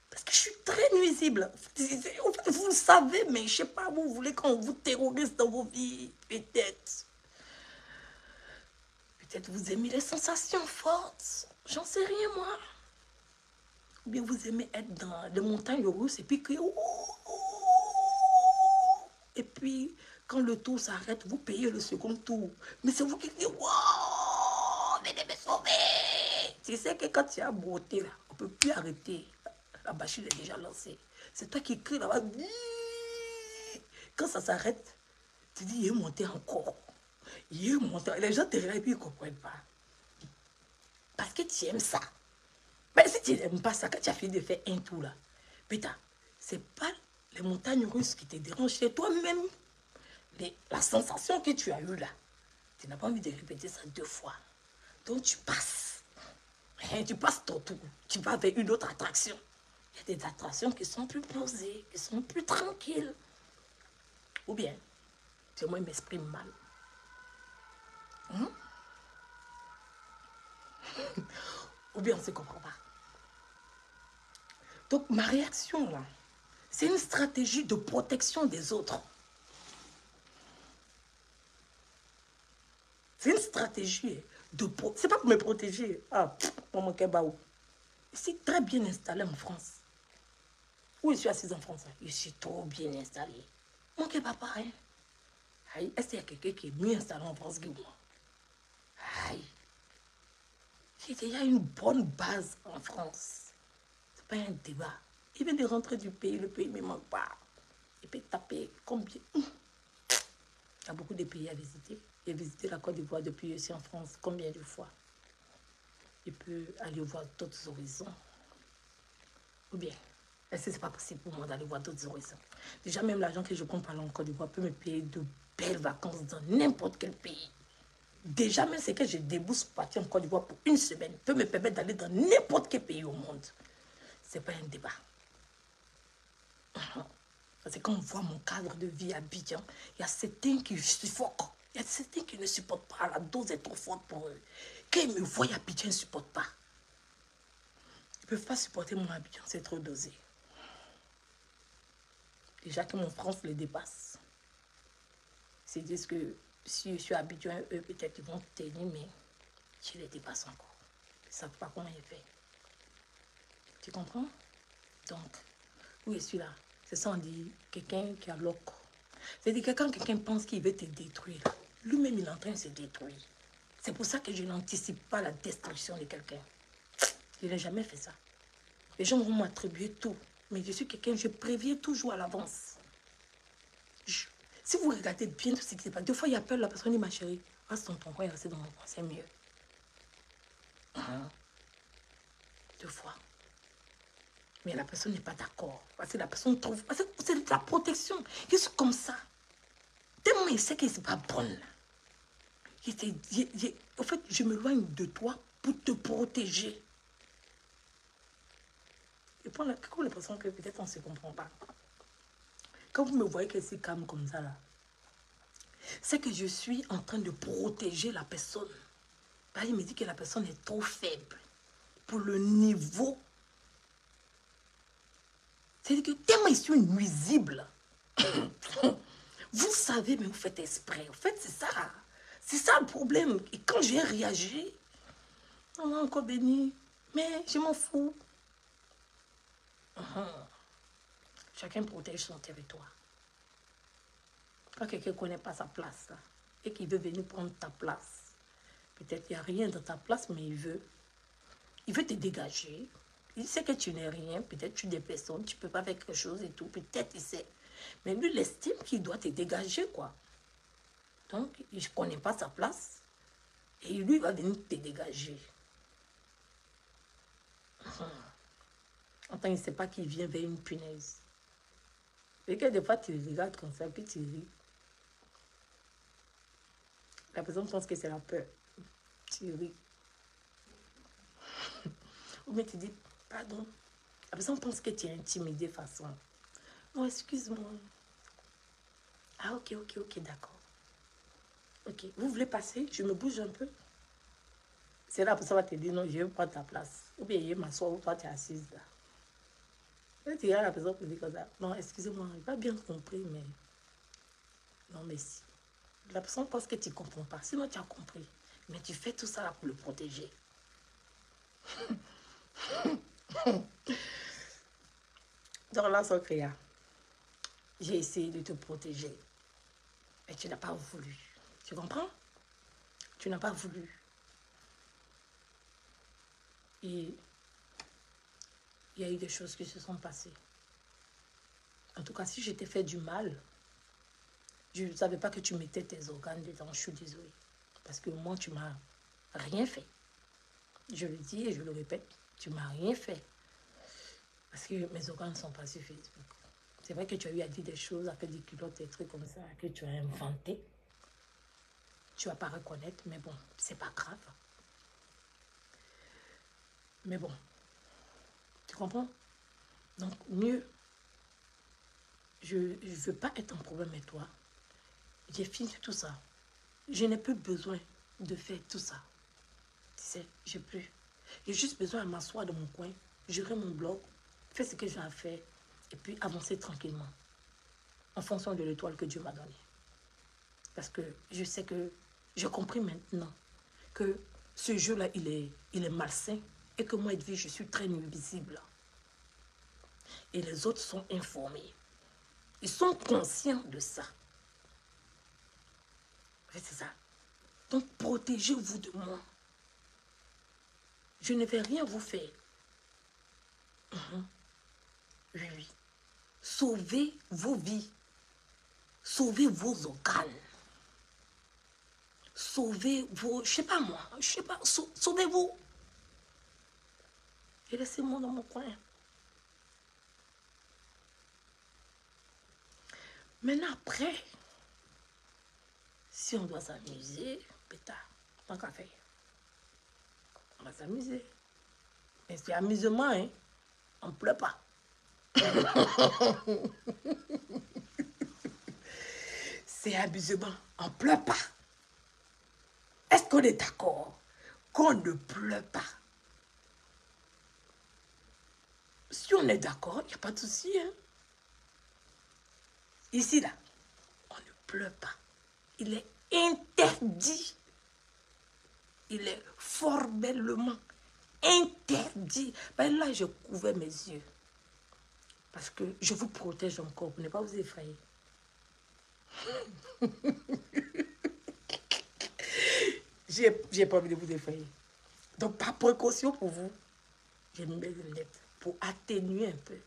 Parce que je suis très nuisible. Vous le savez, mais je ne sais pas, vous voulez qu'on vous terrorise dans vos vies. Peut-être. Peut-être vous aimez les sensations fortes. J'en sais rien, moi. Ou bien vous aimez être dans les montagnes russes et puis crier. Et puis, quand le tour s'arrête, vous payez le second tour. Mais c'est vous qui dites, wow, venez me sauver. Tu sais que quand tu as beauté, là, on ne peut plus arrêter. La machine est déjà lancée. C'est toi qui cries là-bas. Quand ça s'arrête, tu dis, il est monté encore. Il est monté. Les gens te regardent et puis ils ne comprennent pas. Parce que tu aimes ça. Mais si tu n'aimes pas ça, quand tu as fini de faire un tour là, putain, c'est pas les montagnes russes qui te dérangent, c'est toi-même. La sensation que tu as eue là, tu n'as pas envie de répéter ça 2 fois. Donc tu passes. Tu passes ton tour. Tu vas vers une autre attraction. Il y a des attractions qui sont plus posées, qui sont plus tranquilles. Ou bien, moi, je m'exprime mal. Ou bien on ne se comprend pas. Donc ma réaction là, c'est une stratégie de protection des autres. C'est une stratégie de... C'est pas pour me protéger. Ah, maman Kebaou. C'est très bien installé en France. Où je suis assise en France, je suis trop bien installée. Mon papa, hein. Aïe, est-ce qu'il y a quelqu'un qui est mieux installé en France que moi? Aïe. J'ai déjà une bonne base en France. C'est pas un débat. Il vient de rentrer du pays, le pays ne me manque pas. Il peut taper combien? Il y a beaucoup de pays à visiter. J'ai visité la Côte d'Ivoire depuis ici en France. Combien de fois? Il peut aller voir d'autres horizons. Ou bien, est-ce que c'est pas possible pour moi d'aller voir d'autres horizons? Déjà, même l'argent que je prends par en Côte d'Ivoire peut me payer de belles vacances dans n'importe quel pays. Déjà, même ce que je débourse pour partir en Côte d'Ivoire pour une semaine peut me permettre d'aller dans n'importe quel pays au monde. C'est pas un débat. Parce que quand on voit mon cadre de vie à Abidjan, il y a certains qui suffoquent. Il y a certains qui ne supportent pas. La dose est trop forte pour eux. Quand ils me voient à Abidjan, ils ne supportent pas. Ils ne peuvent pas supporter mon Abidjan, c'est trop dosé. Déjà que mon France les dépasse. Ils se disent que si je suis à Abidjan, eux peut-être ils vont tenir, mais je les dépasse encore. Ils ne savent pas comment ils font. Tu comprends? Donc, où je suis là? C'est ça, on dit quelqu'un qui a l'oc. C'est-à-dire que quand quelqu'un pense qu'il veut te détruire, lui-même il est en train de se détruire. C'est pour ça que je n'anticipe pas la destruction de quelqu'un. Je n'ai jamais fait ça. Les gens vont m'attribuer tout. Mais je suis quelqu'un, je préviens toujours à l'avance. Si vous regardez bien tout ce qui se passe, deux fois il appelle la personne, dit ma chérie, reste dans ton coin, reste dans mon coin, c'est mieux. Deux fois. Mais la personne n'est pas d'accord. Parce que la personne trouve... Parce que c'est de la protection. Je suis comme ça. Tellement il sait que c'est pas bonne. En fait, je m'éloigne de toi pour te protéger. Et pour l'impression que peut-être on ne se comprend pas. Quand vous me voyez que c'est calme comme ça, là, c'est que je suis en train de protéger la personne. Bah, il me dit que la personne est trop faible pour le niveau. C'est-à-dire que tellement ils sont nuisibles. Vous savez, mais vous faites exprès. En fait, c'est ça. C'est ça le problème. Et quand j'ai réagi, on m'a encore béni. Mais je m'en fous. Chacun protège son territoire. Quand quelqu'un ne connaît pas sa place là, et qu'il veut venir prendre ta place, peut-être qu'il n'y a rien dans ta place, mais il veut te dégager. Il sait que tu n'es rien, peut-être tu es des personnes, tu ne peux pas faire quelque chose et tout, peut-être il sait. Mais lui, il estime qu'il doit te dégager, quoi. Donc, il ne connaît pas sa place, et lui, il va venir te dégager. Enfin, il ne sait pas qu'il vient vers une punaise. Et que des fois, tu le regardes comme ça, puis tu ris. La personne pense que c'est la peur. Tu ris. Ou bien tu dis, pardon. La personne pense que tu es intimidé façon. Non, excuse-moi. Ah, ok, d'accord. Ok, vous voulez passer? Je me bouge un peu. C'est là, la personne va te dire, non, je vais prendre ta place. Ou bien, je vais m'asseoir où toi, tu es assise là. Et tu regardes la personne qui dit comme ça. Non, excusez-moi, je n'ai pas bien compris, mais... Non, mais si. La personne pense que tu ne comprends pas. Sinon, tu as compris. Mais tu fais tout ça là pour le protéger. Donc là, Socria, j'ai essayé de te protéger. Mais tu n'as pas voulu. Tu comprends? Tu n'as pas voulu. Et il y a eu des choses qui se sont passées. En tout cas, si je t'ai fait du mal, je ne savais pas que tu mettais tes organes dedans. Je suis désolée. Parce que moi, tu m'as rien fait. Je le dis et je le répète, tu m'as rien fait. Parce que mes organes ne sont pas sur Facebook. C'est vrai que tu as eu à dire des choses, à faire des culottes, des trucs comme ça, que tu as inventé. Tu vas pas reconnaître, mais bon, c'est pas grave. Mais bon, tu comprends? Donc, mieux, je ne veux pas être en problème avec toi. J'ai fini tout ça. Je n'ai plus besoin de faire tout ça. Tu sais, j'ai plus. J'ai juste besoin de m'asseoir dans mon coin, gérer mon blog, faire ce que j'ai à faire, et puis avancer tranquillement, en fonction de l'étoile que Dieu m'a donnée. Parce que je sais que j'ai compris maintenant que ce jeu-là, il est malsain, et que moi, Edwige, je suis très nuisible. Et les autres sont informés. Ils sont conscients de ça. C'est ça. Donc, protégez-vous de moi. Je ne vais rien vous faire. Oui, oui. Sauvez vos vies. Sauvez vos organes. Sauvez vos... Je sais pas moi. Je sais pas. Sauvez-vous. Et laissez-moi dans mon coin. Maintenant, après, si on doit s'amuser, pétard, tant qu'à faire. On va s'amuser. Mais c'est amusement, hein. On ne pleure pas. C'est amusement. On ne pleure pas. Est-ce qu'on est d'accord qu'on ne pleure pas? Si on est d'accord, il n'y a pas de souci. Hein? Ici, là, on ne pleure pas. Il est interdit. Il est formellement interdit. Ben là, je couvais mes yeux. Parce que je vous protège encore pour ne pas vous effrayer. J'ai pas envie de vous effrayer. Donc, par précaution pour vous, j'ai mis mes lunettes pour atténuer un peu.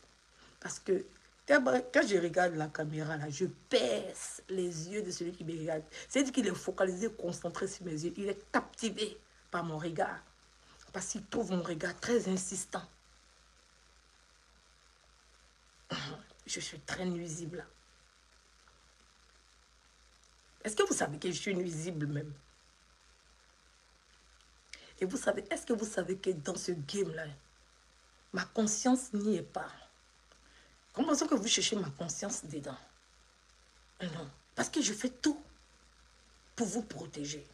Parce que quand je regarde la caméra, là, je perce les yeux de celui qui me regarde. C'est-à-dire qu'il est focalisé, concentré sur mes yeux. Il est captivé par mon regard. Parce qu'il trouve mon regard très insistant. Je suis très nuisible. Est-ce que vous savez que je suis nuisible même? Et vous savez, est-ce que vous savez que dans ce game-là, ma conscience n'y est pas? Comment est-ce que vous cherchez ma conscience dedans? Non, parce que je fais tout pour vous protéger.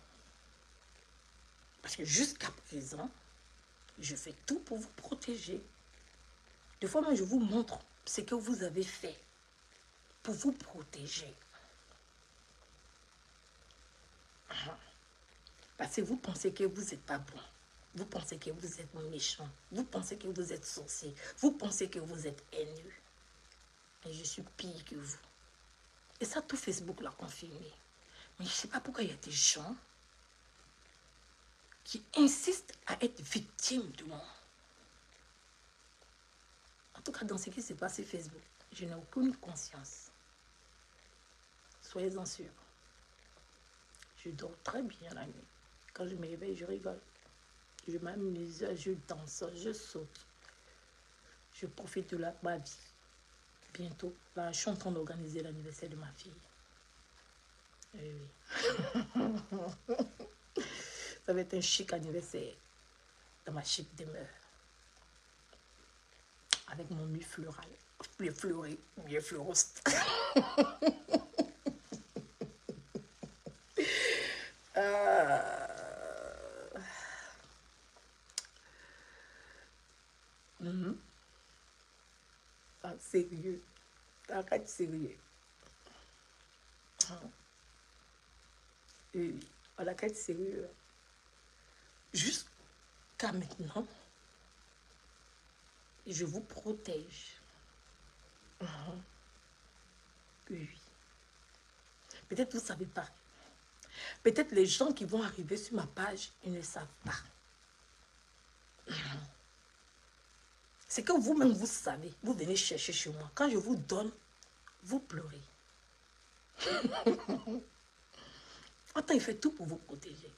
Parce que jusqu'à présent, je fais tout pour vous protéger. Des fois, moi, je vous montre ce que vous avez fait pour vous protéger. Parce que vous pensez que vous n'êtes pas bon. Vous pensez que vous êtes méchant. Vous pensez que vous êtes sorcier. Vous pensez que vous êtes haineux. Et je suis pire que vous. Et ça, tout Facebook l'a confirmé. Mais je ne sais pas pourquoi il y a des gens qui insistent à être victimes de moi. En tout cas, dans ce qui s'est passé Facebook, je n'ai aucune conscience. Soyez-en sûrs. Je dors très bien la nuit. Quand je me réveille, je rigole. Je m'amuse, je danse, je saute. Je profite de ma vie. Bientôt, là, je suis en train d'organiser l'anniversaire de ma fille. Oui. Ça va être un chic anniversaire dans ma chic demeure. Avec mon mieux floral. Mieux fleuré, mieux fleuroste. Ah, sérieux. Arrête sérieux. Oui, on a qu'à être sérieux. Jusqu'à maintenant, je vous protège. Oui. Peut-être vous ne savez pas. Peut-être les gens qui vont arriver sur ma page, ils ne savent pas. C'est que vous-même, vous savez. Vous venez chercher chez moi. Quand je vous donne, vous pleurez. Attends, il fait tout pour vous protéger.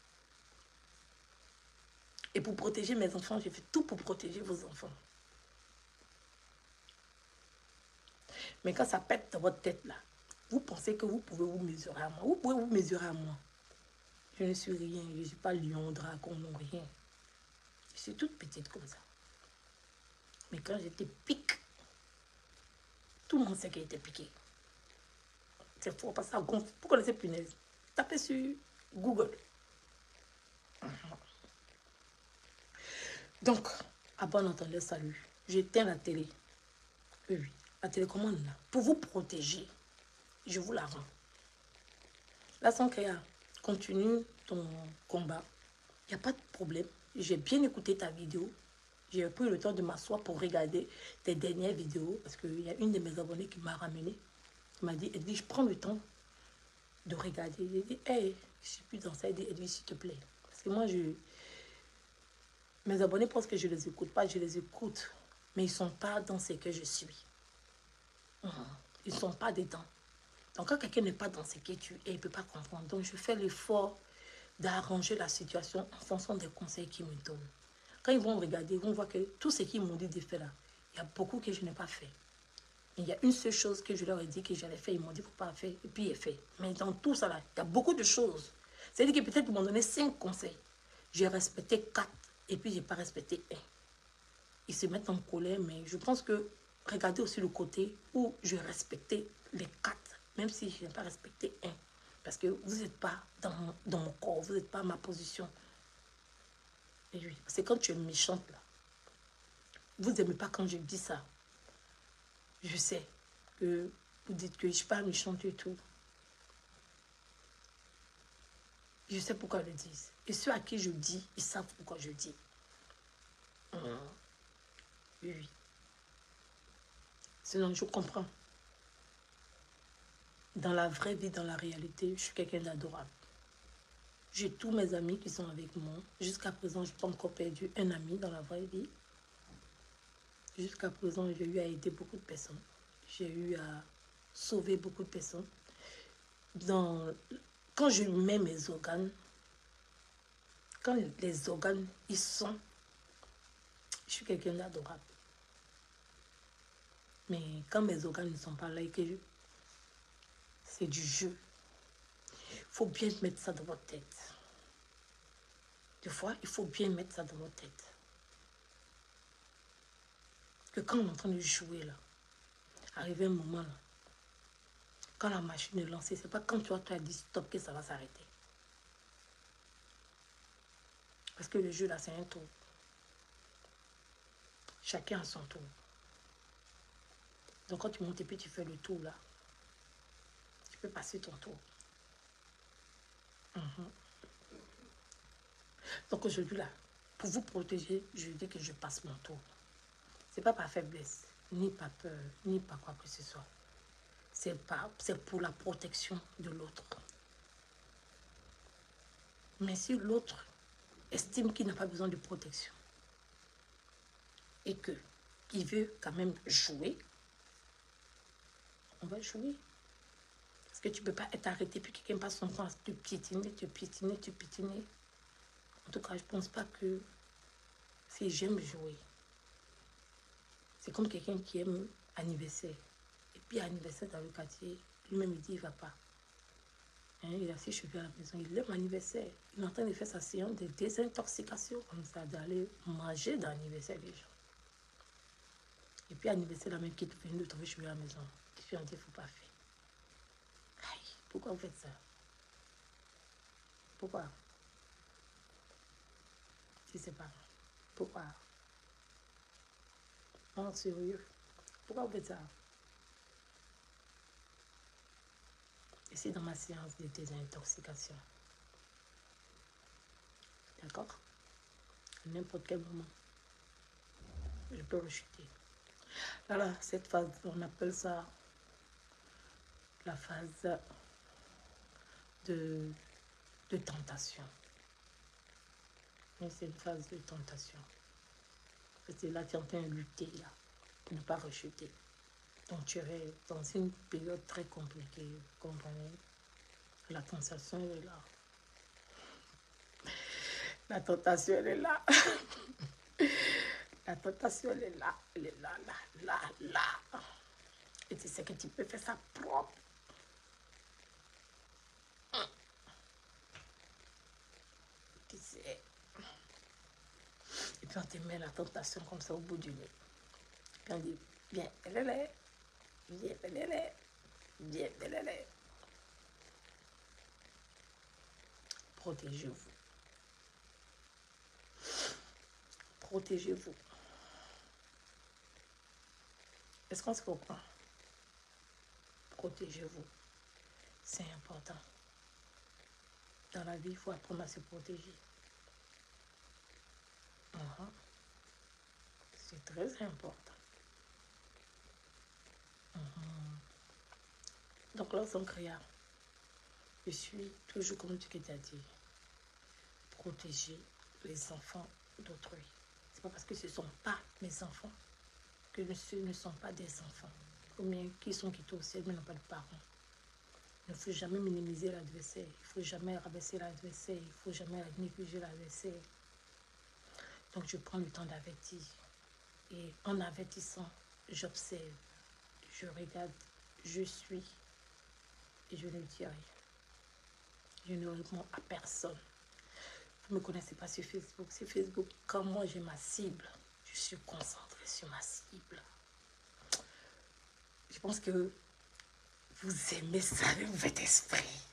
Et pour protéger mes enfants, j'ai fait tout pour protéger vos enfants. Mais quand ça pète dans votre tête, là, vous pensez que vous pouvez vous mesurer à moi. Vous pouvez vous mesurer à moi. Je ne suis rien. Je ne suis pas lion, dragon, non, rien. Je suis toute petite comme ça. Mais quand j'étais pique, tout le monde sait qu'elle était piquée. C'est fort parce que ça gonfle. Vous connaissez punaise. Tapez sur Google. Donc, à bon entendeur, salut. J'éteins la télé. Oui, la télécommande là. Pour vous protéger, je vous la rends. La Sankaya, continue ton combat. Il n'y a pas de problème. J'ai bien écouté ta vidéo. J'ai pris le temps de m'asseoir pour regarder tes dernières vidéos. Parce qu'il y a une de mes abonnées qui m'a ramené. Elle m'a dit, Edwige, je prends le temps de regarder. J'ai dit, hey, je suis plus dans ça. Elle dit, Edwige, s'il te plaît. Parce que moi, mes abonnés pensent que je les écoute pas. Je les écoute. Mais ils ne sont pas dans ce que je suis. Ils ne sont pas dedans. Donc, quand quelqu'un n'est pas dans ce que tu es, il ne peut pas comprendre. Donc, je fais l'effort d'arranger la situation en fonction des conseils qu'ils me donnent. Quand ils vont regarder, ils vont voir que tout ce qu'ils m'ont dit de faire là, il y a beaucoup que je n'ai pas fait. Il y a une seule chose que je leur ai dit que j'allais faire, ils m'ont dit qu'il ne faut pas faire, et puis il est fait. Mais dans tout ça là, il y a beaucoup de choses. C'est-à-dire que peut-être ils m'ont donné 5 conseils. J'ai respecté 4, et puis je n'ai pas respecté 1. Ils se mettent en colère, mais je pense que regardez aussi le côté où je respectais les 4, même si je n'ai pas respecté 1. Parce que vous n'êtes pas dans mon corps, vous n'êtes pas ma position. Et oui, c'est quand tu es méchante là. Vous n'aimez pas quand je dis ça. Je sais que vous dites que je ne suis pas méchante et tout. Je sais pourquoi ils le disent. Et ceux à qui je dis, ils savent pourquoi je dis. Oui, oui. Sinon, je comprends. Dans la vraie vie, dans la réalité, je suis quelqu'un d'adorable. J'ai tous mes amis qui sont avec moi. Jusqu'à présent, je n'ai pas encore perdu un ami dans la vraie vie. Jusqu'à présent, j'ai eu à aider beaucoup de personnes. J'ai eu à sauver beaucoup de personnes. Quand je mets mes organes, quand les organes, ils sont, je suis quelqu'un d'adorable. Mais quand mes organes ne sont pas là et que c'est du jeu, il faut bien mettre ça dans votre tête. Des fois, il faut bien mettre ça dans votre tête. Que quand on est en train de jouer là, arrivé un moment là, quand la machine est lancée, c'est pas quand tu as dit stop que ça va s'arrêter. Parce que le jeu là, c'est un tour. Chacun a son tour. Donc quand tu montes et puis tu fais le tour là, tu peux passer ton tour. Donc aujourd'hui là, pour vous protéger, je dis que je passe mon tour. C'est pas par faiblesse, ni par peur, ni par quoi que ce soit. C'est pour la protection de l'autre. Mais si l'autre estime qu'il n'a pas besoin de protection et qu'il veut quand même jouer, on va jouer. Parce que tu ne peux pas être arrêté puis quelqu'un passe son temps à te piétiner, te piétiner, te piétiner. En tout cas, je ne pense pas que si j'aime jouer, c'est comme quelqu'un qui aime anniversaire. Et puis anniversaire dans le quartier, lui-même il dit il ne va pas. Hein, il est assis chez lui à la maison, il aime l'anniversaire. Il est en train de faire sa séance de désintoxication comme ça, d'aller manger dans l'anniversaire des gens. Et puis anniversaire, la même qui est venue le trouver chez lui à la maison. Il fait, on dit il ne faut pas faire. Aïe, pourquoi vous faites ça? Pourquoi? Je ne sais pas. Pourquoi? Non, sérieux. Pourquoi vous faites ça? Et c'est dans ma séance de désintoxication. D'accord? À n'importe quel moment, je peux rechuter. Voilà, cette phase, on appelle ça la phase de tentation. Mais c'est une phase de tentation. C'est là que tu es en train de lutter, là, pour ne pas rechuter. Donc tu es dans une période très compliquée, vous comprenez? La tentation, elle est là. La tentation, elle est là. La tentation, elle est là. Elle est là, là, là, là. Et tu sais que tu peux faire ça propre. Tu sais. Et puis on te met la tentation comme ça au bout du nez. Puis on dit, viens, belélé. Viens, belélé. Viens, belélé. Protégez-vous. Protégez-vous. Est-ce qu'on se comprend? Protégez-vous. C'est important. Dans la vie, il faut apprendre à se protéger. C'est très important. Donc, lorsqu'on créa, je suis toujours, comme tu t'as dit, protéger les enfants d'autrui. C'est pas parce que ce ne sont pas mes enfants que ceux ne sont pas des enfants. Ou bien qui sont quittés au ciel mais n'ont pas de parents. Il ne faut jamais minimiser l'adversaire. Il ne faut jamais rabaisser l'adversaire. Il ne faut jamais négliger l'adversaire. Donc je prends le temps d'avertir. Et en avertissant, j'observe, je regarde, je suis et je ne dis rien. Je ne réponds à personne. Vous ne me connaissez pas sur Facebook. Sur Facebook, quand moi j'ai ma cible, je suis concentrée sur ma cible. Je pense que vous aimez ça, vous faites esprit.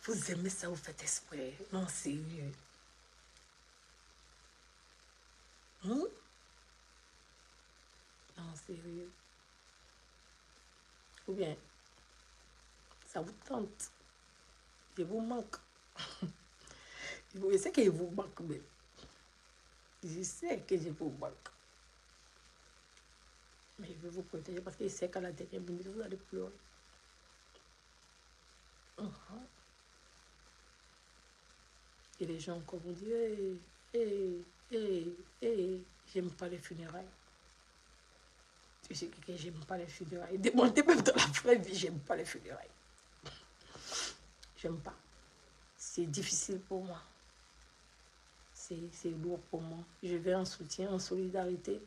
Vous aimez ça, vous faites esprit. Non, sérieux. Non, sérieux. Ou bien, ça vous tente. Je vous manque. Je sais que je vous manque, mais je sais que je vous manque. Mais je veux vous protéger parce que je sais qu'à la dernière minute, vous allez pleurer. Et les gens encore vous disent, j'aime pas les funérailles. Tu sais que j'aime pas les funérailles. Demandez même dans la vraie vie, j'aime pas les funérailles. J'aime pas. C'est difficile pour moi. C'est lourd pour moi. Je vais en soutien, en solidarité.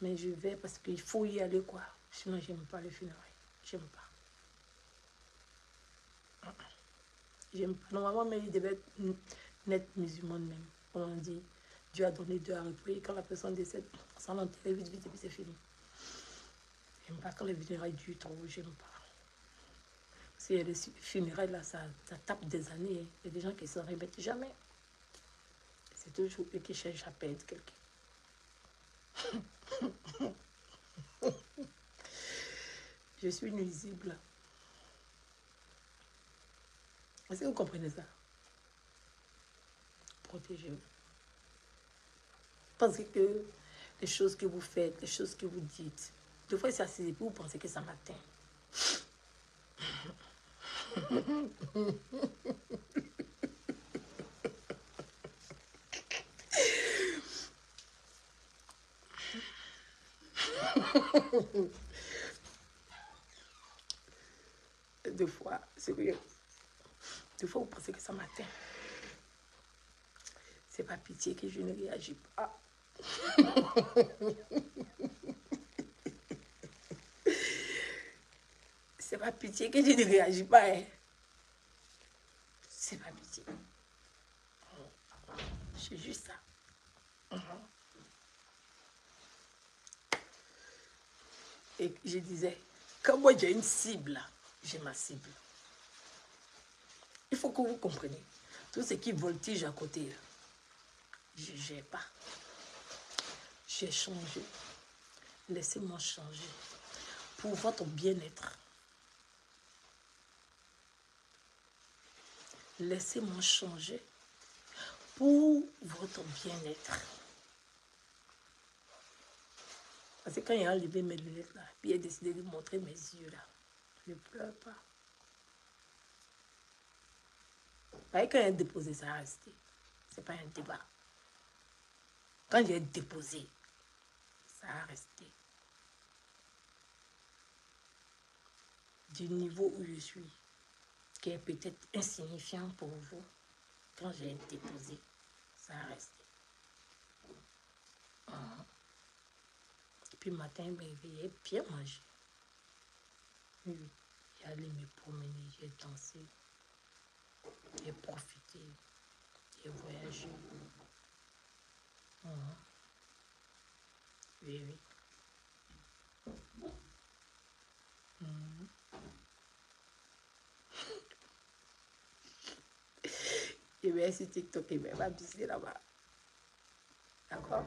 Mais je vais parce qu'il faut y aller, quoi. Sinon, j'aime pas les funérailles. J'aime pas. J'aime pas. Normalement, mais il devait être musulman même. On dit, Dieu a donné, Dieu a repris. Quand la personne décède, on s'en enterre vite, vite, et puis c'est fini. J'aime pas quand les funérailles durent trop. J'aime pas. Parce que les funérailles, là, ça tape des années. Il y a des gens qui ne se remettent jamais. C'est toujours eux qui cherchent à perdre quelqu'un. Je suis nuisible. Est-ce que vous comprenez ça? Protégez-vous. Pensez que les choses que vous faites, les choses que vous dites, des fois, c'est assez pour vous pensez que ça m'atteint. Des fois, sérieux. Des fois, vous pensez que ça m'atteint. C'est pas pitié que je ne réagis pas. C'est pas pitié que je ne réagis pas. Hein. C'est pas pitié. C'est juste ça. Et je disais, quand moi j'ai une cible, j'ai ma cible. Il faut que vous compreniez. Tout ce qui voltige à côté, je ne gère pas. J'ai changé. Laissez-moi changer. Pour votre bien-être. Laissez-moi changer. Pour votre bien-être. Parce que quand il a enlevé mes lunettes là, puis il a décidé de montrer mes yeux là, je ne pleure pas. Parce que quand il a déposé, ça a resté. Ce n'est pas un débat. Quand j'ai déposé, ça a resté. Du niveau où je suis, qui est peut-être insignifiant pour vous, quand j'ai déposé, ça a resté. Et puis le matin, je me réveillais, bien manger. Oui, j'allais me promener, j'ai dansé, j'ai profité, j'ai voyagé. Oui, oui. Je vais sur TikTok et je vais m'abuser là-bas. D'accord?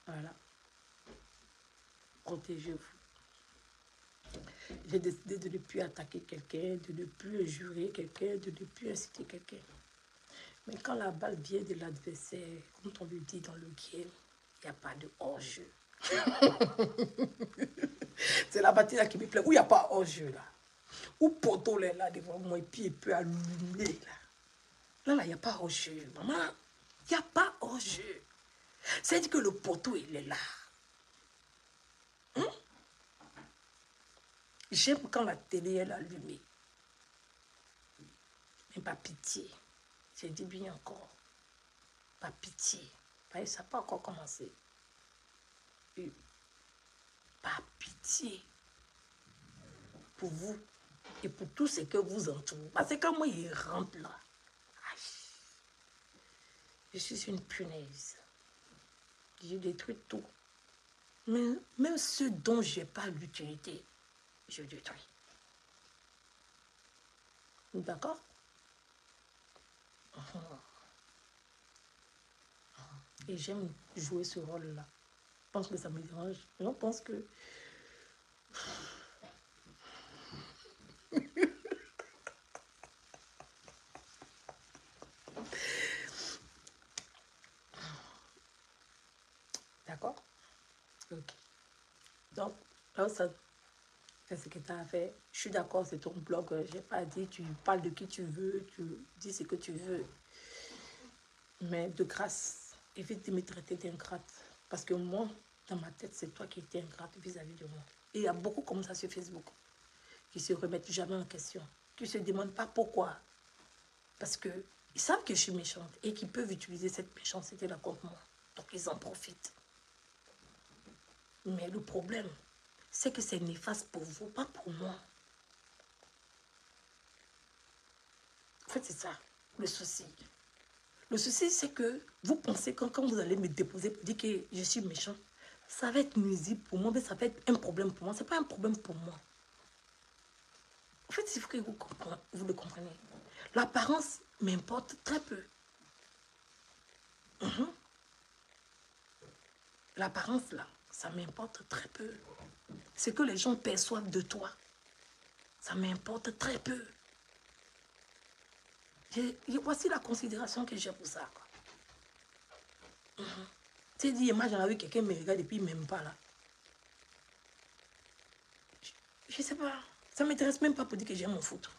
Voilà. Protégez-vous. J'ai décidé de ne plus attaquer quelqu'un, de ne plus injurer quelqu'un, de ne plus inciter quelqu'un. Mais quand la balle vient de l'adversaire, comme on le dit dans le game, il n'y a pas de hors-jeu. C'est la partie là qui me plaît. Où il n'y a pas hors-jeu là. Où poteau est là devant moi et puis il peut allumer là. Là, il n'y a pas hors-jeu. Maman, il n'y a pas hors-jeu. C'est-à-dire que le poteau, il est là. J'aime quand la télé est allumée. Mais pas pitié. J'ai dit bien encore. Pas pitié. Ça n'a pas encore commencé. Pas pitié. Pour vous et pour tous ceux que vous entourez. Parce que quand moi, il rentre là, je suis une punaise. Je détruis tout. Mais même ceux dont je n'ai pas l'utilité, je détruis. D'accord? Et j'aime jouer ce rôle-là. Je pense que ça me dérange. Je pense que... D'accord? Ok. Donc, là, ça... C'est ce que tu as fait. Je suis d'accord, c'est ton blog. Je n'ai pas dit, tu parles de qui tu veux, tu dis ce que tu veux. Mais de grâce, évite de me traiter d'ingrate. Parce que moi, dans ma tête, c'est toi qui étais ingrate vis-à-vis de moi. Et il y a beaucoup comme ça sur Facebook qui se remettent jamais en question, qui ne se demandent pas pourquoi. Parce qu'ils savent que je suis méchante et qu'ils peuvent utiliser cette méchanceté-là contre moi. Donc ils en profitent. Mais le problème, c'est que c'est néfaste pour vous, pas pour moi. En fait, c'est ça, le souci. Le souci, c'est que vous pensez que quand vous allez me déposer pour dire que je suis méchant, ça va être nuisible pour moi, mais ça va être un problème pour moi. Ce n'est pas un problème pour moi. En fait, il faut que vous le compreniez. L'apparence m'importe très peu. L'apparence, là, ça m'importe très peu. Ce que les gens perçoivent de toi, ça m'importe très peu. Voici la considération que j'ai pour ça. Tu dis, moi j'en ai vu quelqu'un me regarde et puis il ne m'aime pas là. Je ne sais pas. Ça ne m'intéresse même pas pour dire que j'aime mon foutre.